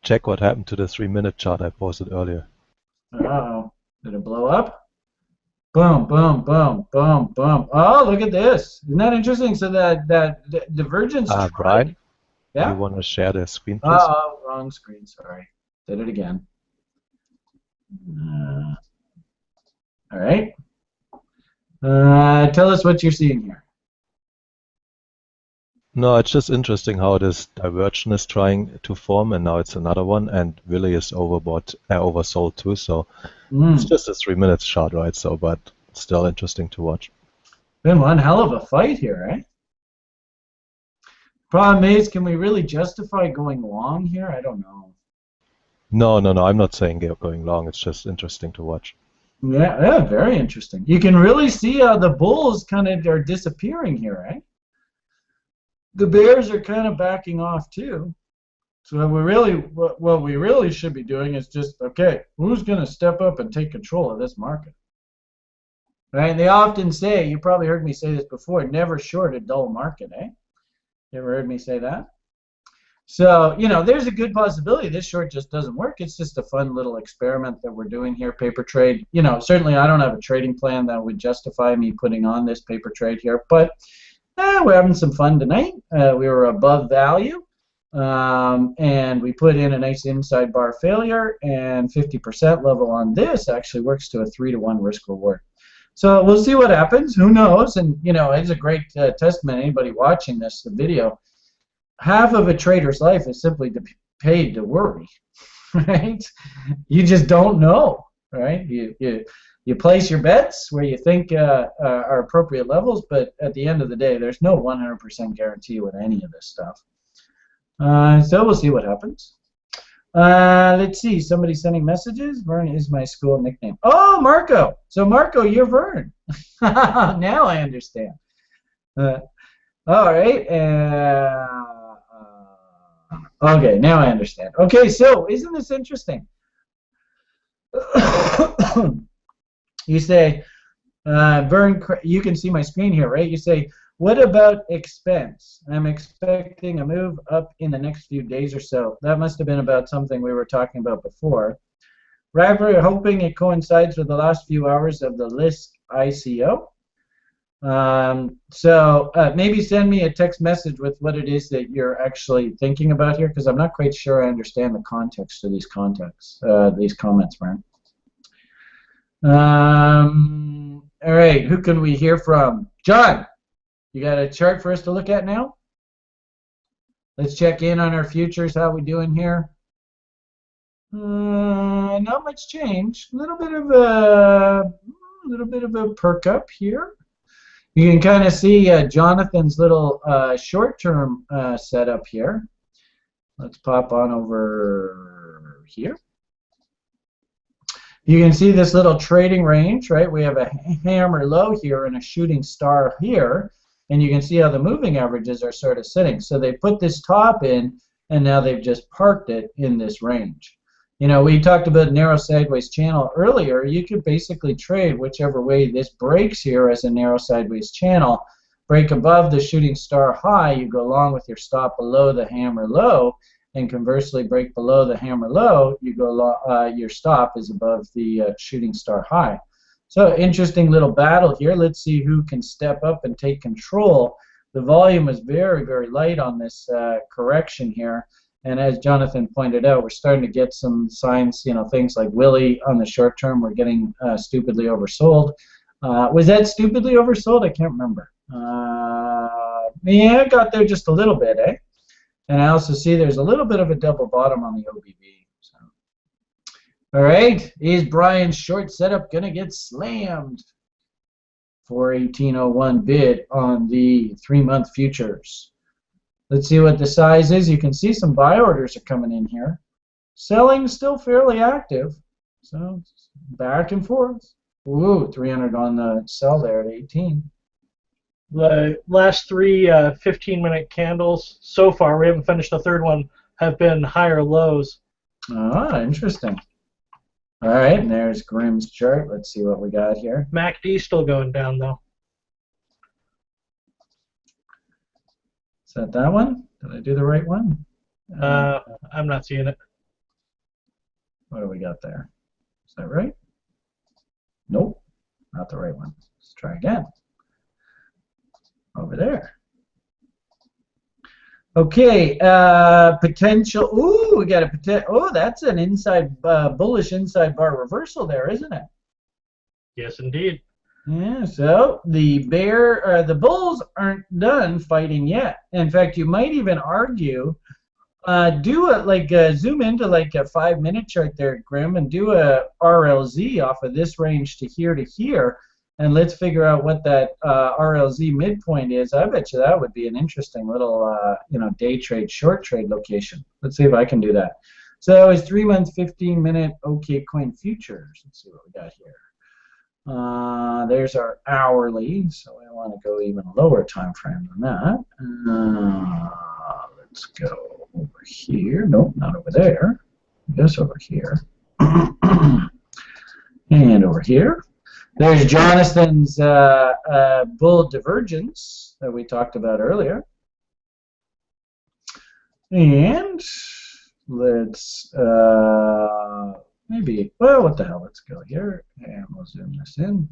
Check what happened to the 3-minute chart I posted earlier. Uh-oh. Did it blow up? Boom, boom, boom, boom, boom. Oh, look at this. Isn't that interesting? So that divergence. Brian? Yeah? You want to share the screen, please? Oh, wrong screen. Sorry. Did it again. All right. Tell us what you're seeing here. No, it's just interesting how this divergence is trying to form, and now it's another one, and Willie is oversold too. So It's just a 3 minutes chart, right? So, but still interesting to watch. Been one hell of a fight here, eh? Problem is, can we really justify going long here? I don't know. No, I'm not saying going long. It's just interesting to watch. Yeah, very interesting. You can really see how the bulls kind of are disappearing here, eh? The bears are kind of backing off too. So what we really should be doing is just, okay, who's going to step up and take control of this market? Right? They often say, you probably heard me say this before, never short a dull market, eh? You ever heard me say that? So, there's a good possibility this short just doesn't work. It's just a fun little experiment that we're doing here, paper trade. Certainly I don't have a trading plan that would justify me putting on this paper trade here, but we're having some fun tonight. We were above value, and we put in a nice inside bar failure, and 50% level on this actually works to a 3-to-1 risk reward. So we'll see what happens. Who knows? And, it's a great testament. Anybody watching the video, half of a trader's life is simply paid to worry, right? You just don't know, right? You place your bets where you think are appropriate levels, but at the end of the day, there's no 100% guarantee with any of this stuff. So we'll see what happens. Let's see. Somebody sending messages. Vern is my school nickname. Oh, Marco. So Marco, you're Vern. Now I understand. All right. Okay, now I understand. Okay, so isn't this interesting? You say, Vern, you can see my screen here, right? You say, what about expense? I'm expecting a move up in the next few days or so. That must have been about something we were talking about before. Rather, hoping it coincides with the last few hours of the LISC ICO. So maybe send me a text message with what it is that you're actually thinking about here, because I'm not quite sure I understand the context of these comments, Brian. All right, who can we hear from? John, you got a chart for us to look at now? Let's check in on our futures. How we doing here? Not much change. A little bit of a perk up here. You can kind of see Jonathan's little short-term setup here. Let's pop on over here. You can see this little trading range, right? We have a hammer low here and a shooting star here, and you can see how the moving averages are sort of sitting. So they put this top in, and now they've just parked it in this range. We talked about narrow sideways channel earlier. You could basically trade whichever way this breaks here as a narrow sideways channel. Break above the shooting star high, you go long with your stop below the hammer low, and conversely break below the hammer low, you go your stop is above the shooting star high. So interesting little battle here. Let's see who can step up and take control. The volume is very, very light on this correction here. And as Jonathan pointed out, we're starting to get some signs, things like Willie on the short term, we're getting stupidly oversold. Was that stupidly oversold? I can't remember. Yeah, I got there just a little bit, eh? And I also see there's a little bit of a double bottom on the OBV. So. All right, is Brian's short setup going to get slammed for 1801 bid on the 3-month futures? Let's see what the size is. You can see some buy orders are coming in here. Selling still fairly active. So back and forth. Ooh, 300 on the sell there at 18. The last three 15-minute candles so far, we haven't finished the third one, have been higher lows. Ah, interesting. All right, and there's Grimm's chart. Let's see what we got here. MACD still going down, though. Is that one? Did I do the right one? I'm not seeing it. What do we got there? Is that right? Nope, not the right one. Let's try again. Over there. Okay, potential. Ooh, we got a potential. Oh, that's an inside bullish inside bar reversal there, isn't it? Yes, indeed. Yeah. So the bulls aren't done fighting yet. In fact, you might even argue Do a zoom into like a 5-minute chart there, Grim, and do a RLZ off of this range to here, and let's figure out what that RLZ midpoint is. I bet you that would be an interesting little day trade, short trade location. Let's see if I can do that. So it's 3 month, 15-minute OK coin futures. Let's see what we got here. There's our hourly, so I want to go even lower time frame than that. Let's go over here. Nope, not over there. I guess over here. And over here. There's Jonathan's bull divergence that we talked about earlier. And let's maybe, well, what the hell, let's go here and we'll zoom this in.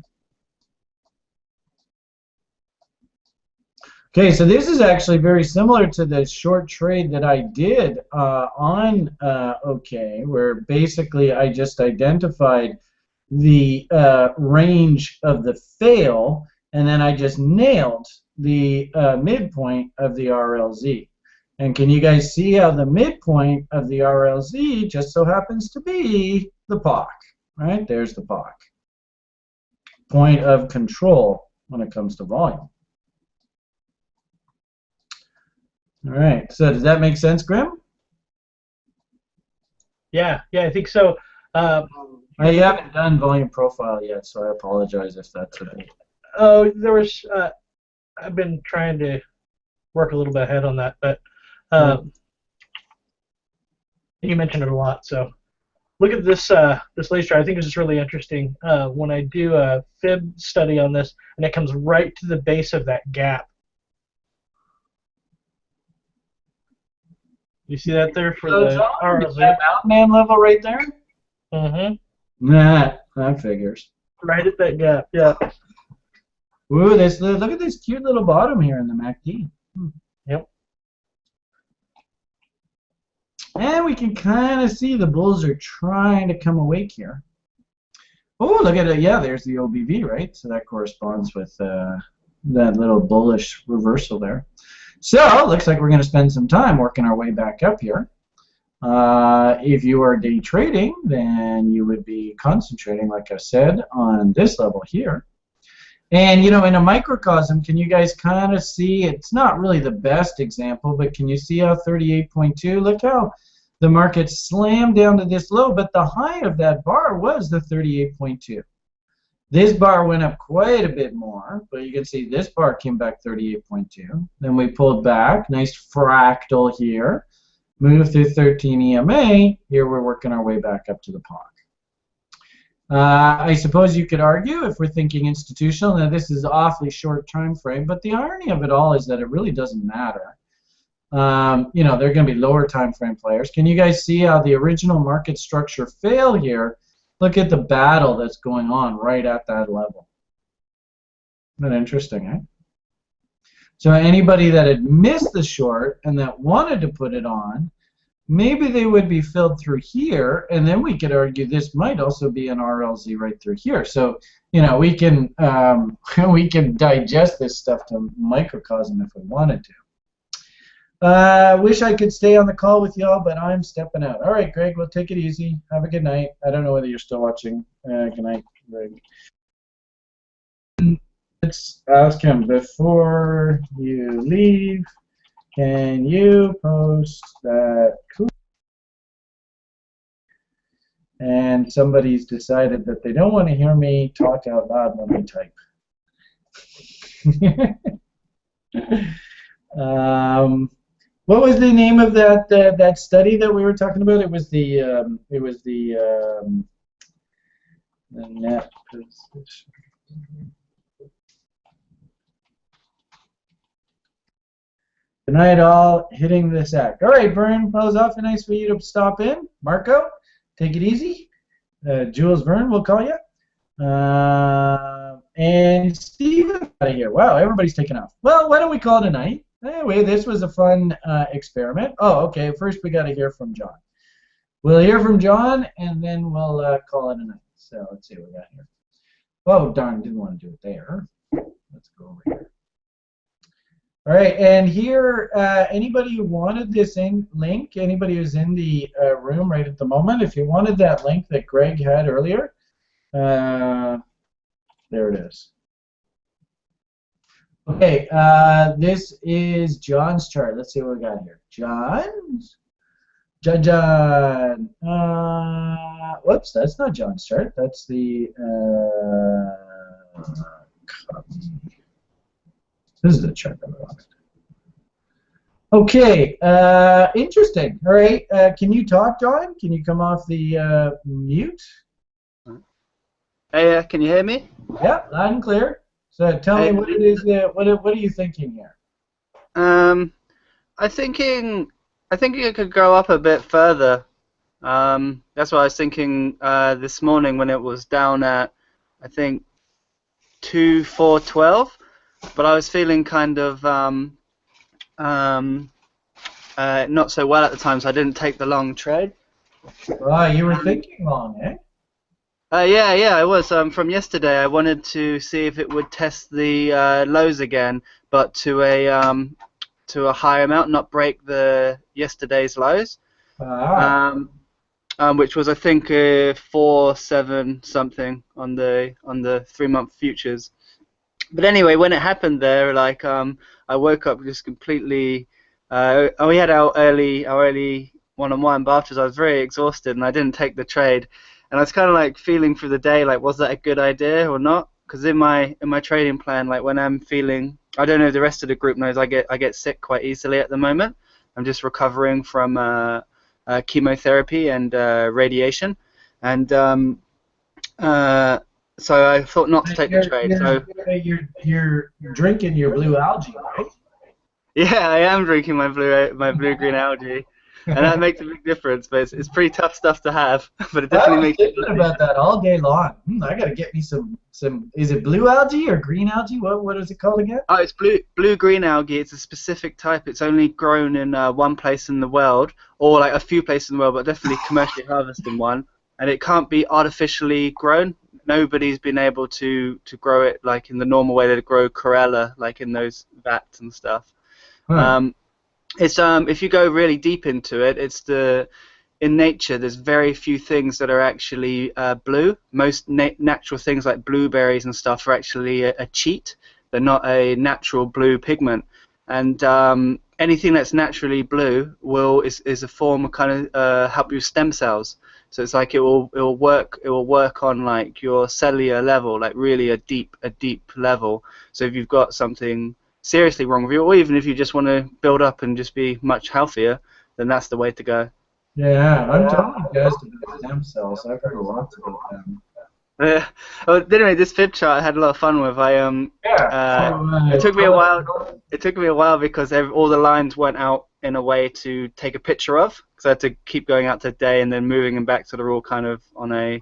Okay, so this is actually very similar to the short trade that I did on OK, where basically I just identified the range of the fail, and then I just nailed the midpoint of the RLZ. And can you guys see how the midpoint of the RLZ just so happens to be the POC, right? There's the POC. Point of control when it comes to volume. All right, so does that make sense, Grim? Yeah, I think so. I haven't done volume profile yet, so I apologize if that's a bit. Oh, there was. I've been trying to work a little bit ahead on that, but you mentioned it a lot. So look at this this laser chart. I think this is really interesting. When I do a fib study on this, and it comes right to the base of that gap. You see that there for the RLZ? That mountain man level right there? Mm-hmm. Nah, that figures. Right at that gap, yeah. Ooh, look at this cute little bottom here in the MACD. Yep. And we can kind of see the bulls are trying to come awake here. Oh, look at it. Yeah, there's the OBV, right? So that corresponds with that little bullish reversal there. So looks like we're going to spend some time working our way back up here. If you are day trading, then you would be concentrating, like I said, on this level here. And, in a microcosm, can you guys kind of see, it's not really the best example, but can you see how 38.2, look how the market slammed down to this low, but the high of that bar was the 38.2. This bar went up quite a bit more, but you can see this bar came back 38.2. Then we pulled back, nice fractal here. Move through 13 EMA. Here we're working our way back up to the POC. I suppose you could argue, if we're thinking institutional, that this is awfully short time frame, but the irony of it all is that it really doesn't matter. They're going to be lower time frame players. Can you guys see how the original market structure failed here? Look at the battle that's going on right at that level. Isn't that interesting, eh? So anybody that had missed the short and that wanted to put it on, maybe they would be filled through here, and then we could argue this might also be an RLZ right through here. So, we can digest this stuff to microcosm if we wanted to. Wish I could stay on the call with y'all, but I'm stepping out. All right, Greg, we'll take it easy. Have a good night. I don't know whether you're still watching. Good night, Greg. Let's ask him, before you leave, can you post that cool? And somebody's decided that they don't want to hear me talk out loud when I type. What was the name of that study that we were talking about? It was the net position. Good night, all. Hitting this act. All right, Vern, close off. Nice for you to stop in. Marco, take it easy. Jules Vern, we'll call you. And Steven out of here. Wow, everybody's taking off. Well, why don't we call it a night? Anyway, this was a fun experiment. Oh, okay. First, we got to hear from John. We'll hear from John, and then we'll call it a night. So let's see what we got here. Oh, darn, didn't want to do it there. Let's go over here. All right, and here, anybody who wanted this link, anybody who's in the room right at the moment, if you wanted that link that Greg had earlier, there it is. Okay, this is John's chart. Let's see what we got here. John. Whoops, that's not John's chart. That's the copy. This is the chart that I wanted. Okay, interesting. All right, can you talk, John? Can you come off the mute? Hey, can you hear me? Yeah, loud and clear. So tell me what it is. What are you thinking here? I'm thinking it could go up a bit further. That's what I was thinking this morning when it was down at, I think, 2,412. But I was feeling kind of not so well at the time, so I didn't take the long trade. Well, you were thinking long, eh? Yeah, I was. From yesterday, I wanted to see if it would test the lows again, but to a higher amount, not break the yesterday's lows, which was I think 4.7 something on the 3-month futures. But anyway, when it happened there, like I woke up just completely. We had our early one-on-one, but afterwards I was very exhausted and I didn't take the trade. And I was kind of like feeling through the day, like, was that a good idea or not? Because in my trading plan, like when I'm feeling, I don't know if the rest of the group knows, I get sick quite easily at the moment. I'm just recovering from chemotherapy and radiation, and so I thought not to take the trade. You're drinking your blue algae, right? Yeah, I am drinking my blue-green algae. And that makes a big difference, but it's pretty tough stuff to have. But it definitely makes. I was thinking about that all day long. I gotta get me some. Is it blue algae or green algae? What is it called again? Oh, it's blue-green algae. It's a specific type. It's only grown in one place in the world, or like a few places in the world, but definitely commercially harvested one. And it can't be artificially grown. Nobody's been able to grow it like in the normal way they grow chlorella, like in those vats and stuff. Huh. It's if you go really deep into it, in nature there's very few things that are actually blue. Most natural things like blueberries and stuff are actually a cheat. They're not a natural blue pigment, and anything that's naturally blue is a form of kind of help you stem cells. So it's like it will work on like your cellular level, like really a deep level. So if you've got something seriously wrong with you, or even if you just want to build up and just be much healthier, then that's the way to go. Yeah, I'm totally jazzed about stem cells. I've heard lots about them. Well, anyway, this fib chart I had a lot of fun with. It took me a while. It took me a while because all the lines went out in a way to take a picture of, because I had to keep going out to day and then moving them back, so they're all kind of on a.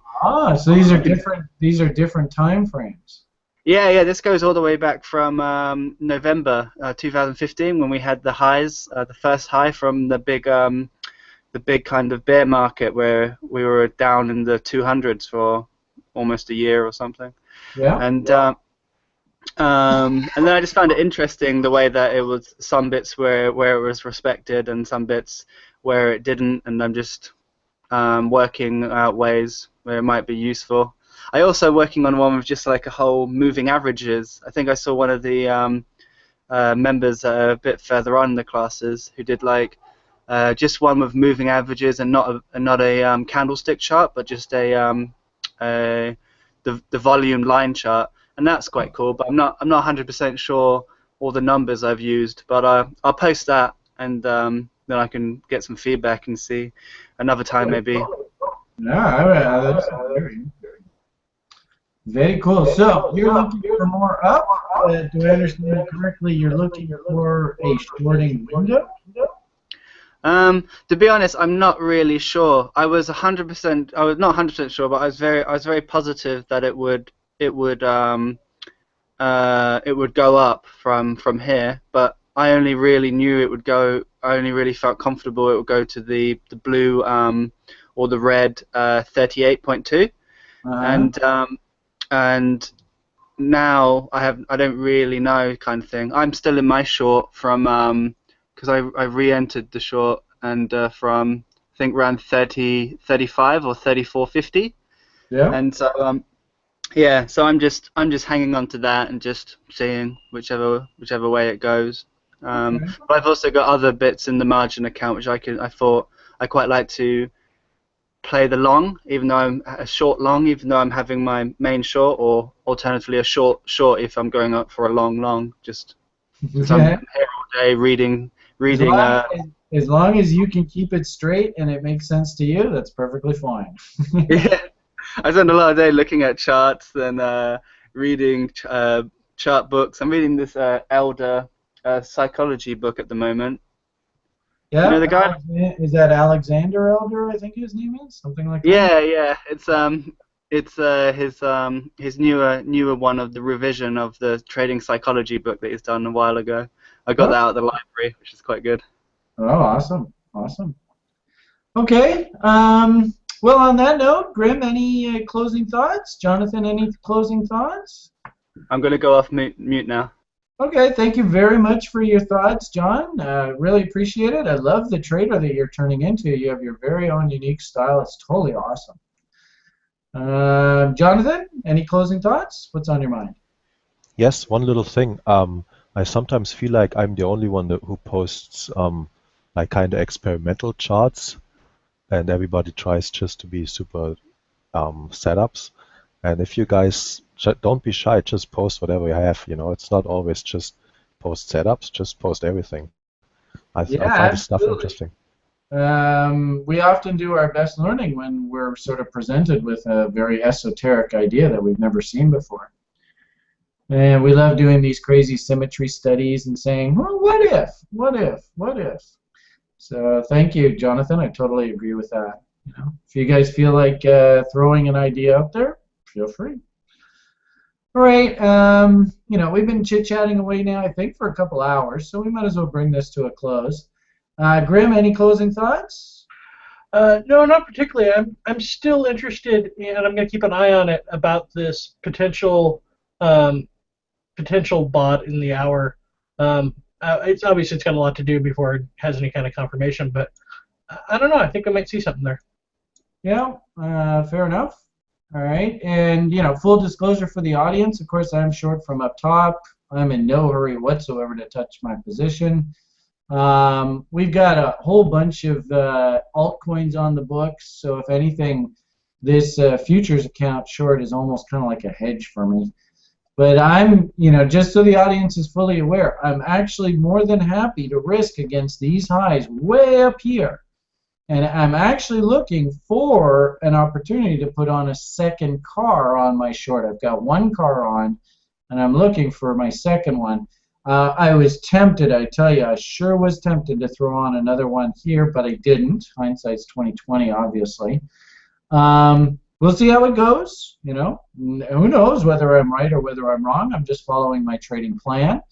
So these are different. These are different time frames. Yeah. This goes all the way back from November 2015 when we had the highs, the first high from the big kind of bear market where we were down in the 200s for almost a year or something. Yeah. And then I just found it interesting the way that it was some bits where it was respected and some bits where it didn't, and I'm just working out ways where it might be useful. I also working on one with just like a whole moving averages. I think I saw one of the members a bit further on in the classes who did like just one with moving averages and not a candlestick chart, but just the volume line chart, and that's quite cool. But I'm not 100% sure all the numbers I've used, but I'll post that, and then I can get some feedback and see another time maybe. Yeah, that's very cool. So you're looking for more up. Do I understand correctly? You're looking for a shorting window. To be honest, I'm not really sure. I was 100%. I was not 100% sure, but I was very positive that it would go up from here. But I only really knew it would go. I only really felt comfortable it would go to the blue or the red 38.2, and now I don't really know kind of thing. I'm still in my short from because I re-entered the short and from I think around 30.35 or 34.50. Yeah. And so yeah, so I'm just hanging on to that and just seeing whichever way it goes. Okay. But I've also got other bits in the margin account which I thought I quite like to play the long, even though I'm a short long, even though I'm having my main short, or alternatively a short if I'm going up for a long, just because I'm Yeah. here all day reading. As long as you can keep it straight and it makes sense to you, that's perfectly fine. Yeah, I spend a lot of day looking at charts and reading chart books. I'm reading this elder psychology book at the moment. Yeah. You know the guy? Is that Alexander Elder? I think his name is something like that. Yeah. It's his newer one of the revision of the trading psychology book that he's done a while ago. I got that out of the library, which is quite good. Oh, awesome. Okay. Well, on that note, Grim, any closing thoughts? Jonathan, any closing thoughts? I'm going to go off mute now. Okay, thank you very much for your thoughts, John. Really appreciate it. I love the trader that you're turning into. You have your very own unique style. It's totally awesome. Jonathan, any closing thoughts? What's on your mind? Yes, one little thing. I sometimes feel like I'm the only one who posts like kind of experimental charts, and everybody tries just to be super setups. And if you guys don't be shy, just post whatever you have. It's not always just post setups, just post everything. I find this stuff interesting. We often do our best learning when we're sort of presented with a very esoteric idea that we've never seen before. And we love doing these crazy symmetry studies and saying, well, what if? So thank you, Jonathan. I totally agree with that. If you guys feel like throwing an idea out there, feel free. All right, we've been chit-chatting away now, I think, for a couple hours, so we might as well bring this to a close. Grim, any closing thoughts? No, not particularly. I'm still interested, and I'm going to keep an eye on it, about this potential bot in the hour. It's obviously it's got a lot to do before it has any kind of confirmation, but I don't know. I think I might see something there. Yeah, fair enough. All right, and full disclosure for the audience, of course, I'm short from up top. I'm in no hurry whatsoever to touch my position. We've got a whole bunch of altcoins on the books, so if anything, this futures account short is almost kind of like a hedge for me. But I'm, just so the audience is fully aware, I'm actually more than happy to risk against these highs way up here. And I'm actually looking for an opportunity to put on a second car on my short. I've got one car on, and I'm looking for my second one. I was tempted, I tell you, I sure was tempted to throw on another one here, but I didn't. Hindsight's 20/20, obviously. We'll see how it goes. Who knows whether I'm right or whether I'm wrong. I'm just following my trading plan.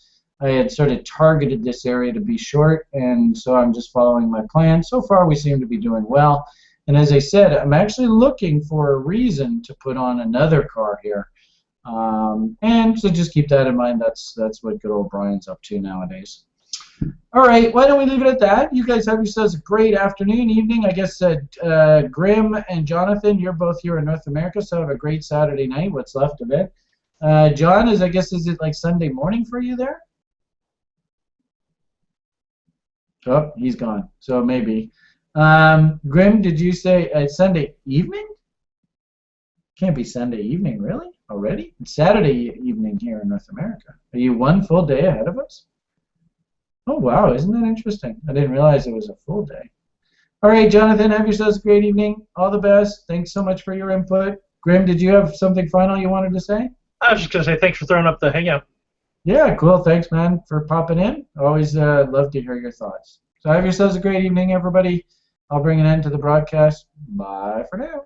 I had sort of targeted this area to be short, and so I'm just following my plan. So far, we seem to be doing well. And as I said, I'm actually looking for a reason to put on another car here. And so just keep that in mind. That's what good old Brian's up to nowadays. All right, why don't we leave it at that? You guys have yourselves a great afternoon, evening. I guess Grim and Jonathan, you're both here in North America, so have a great Saturday night, what's left of it. John, is it like Sunday morning for you there? Oh, he's gone, so maybe. Grim, did you say Sunday evening? Can't be Sunday evening, really? Already? It's Saturday evening here in North America. Are you one full day ahead of us? Oh, wow, isn't that interesting? I didn't realize it was a full day. All right, Jonathan, have yourselves a great evening. All the best. Thanks so much for your input. Grim, did you have something final you wanted to say? I was just going to say thanks for throwing up the hangout. Yeah, cool. Thanks, man, for popping in. Always love to hear your thoughts. So have yourselves a great evening, everybody. I'll bring an end to the broadcast. Bye for now.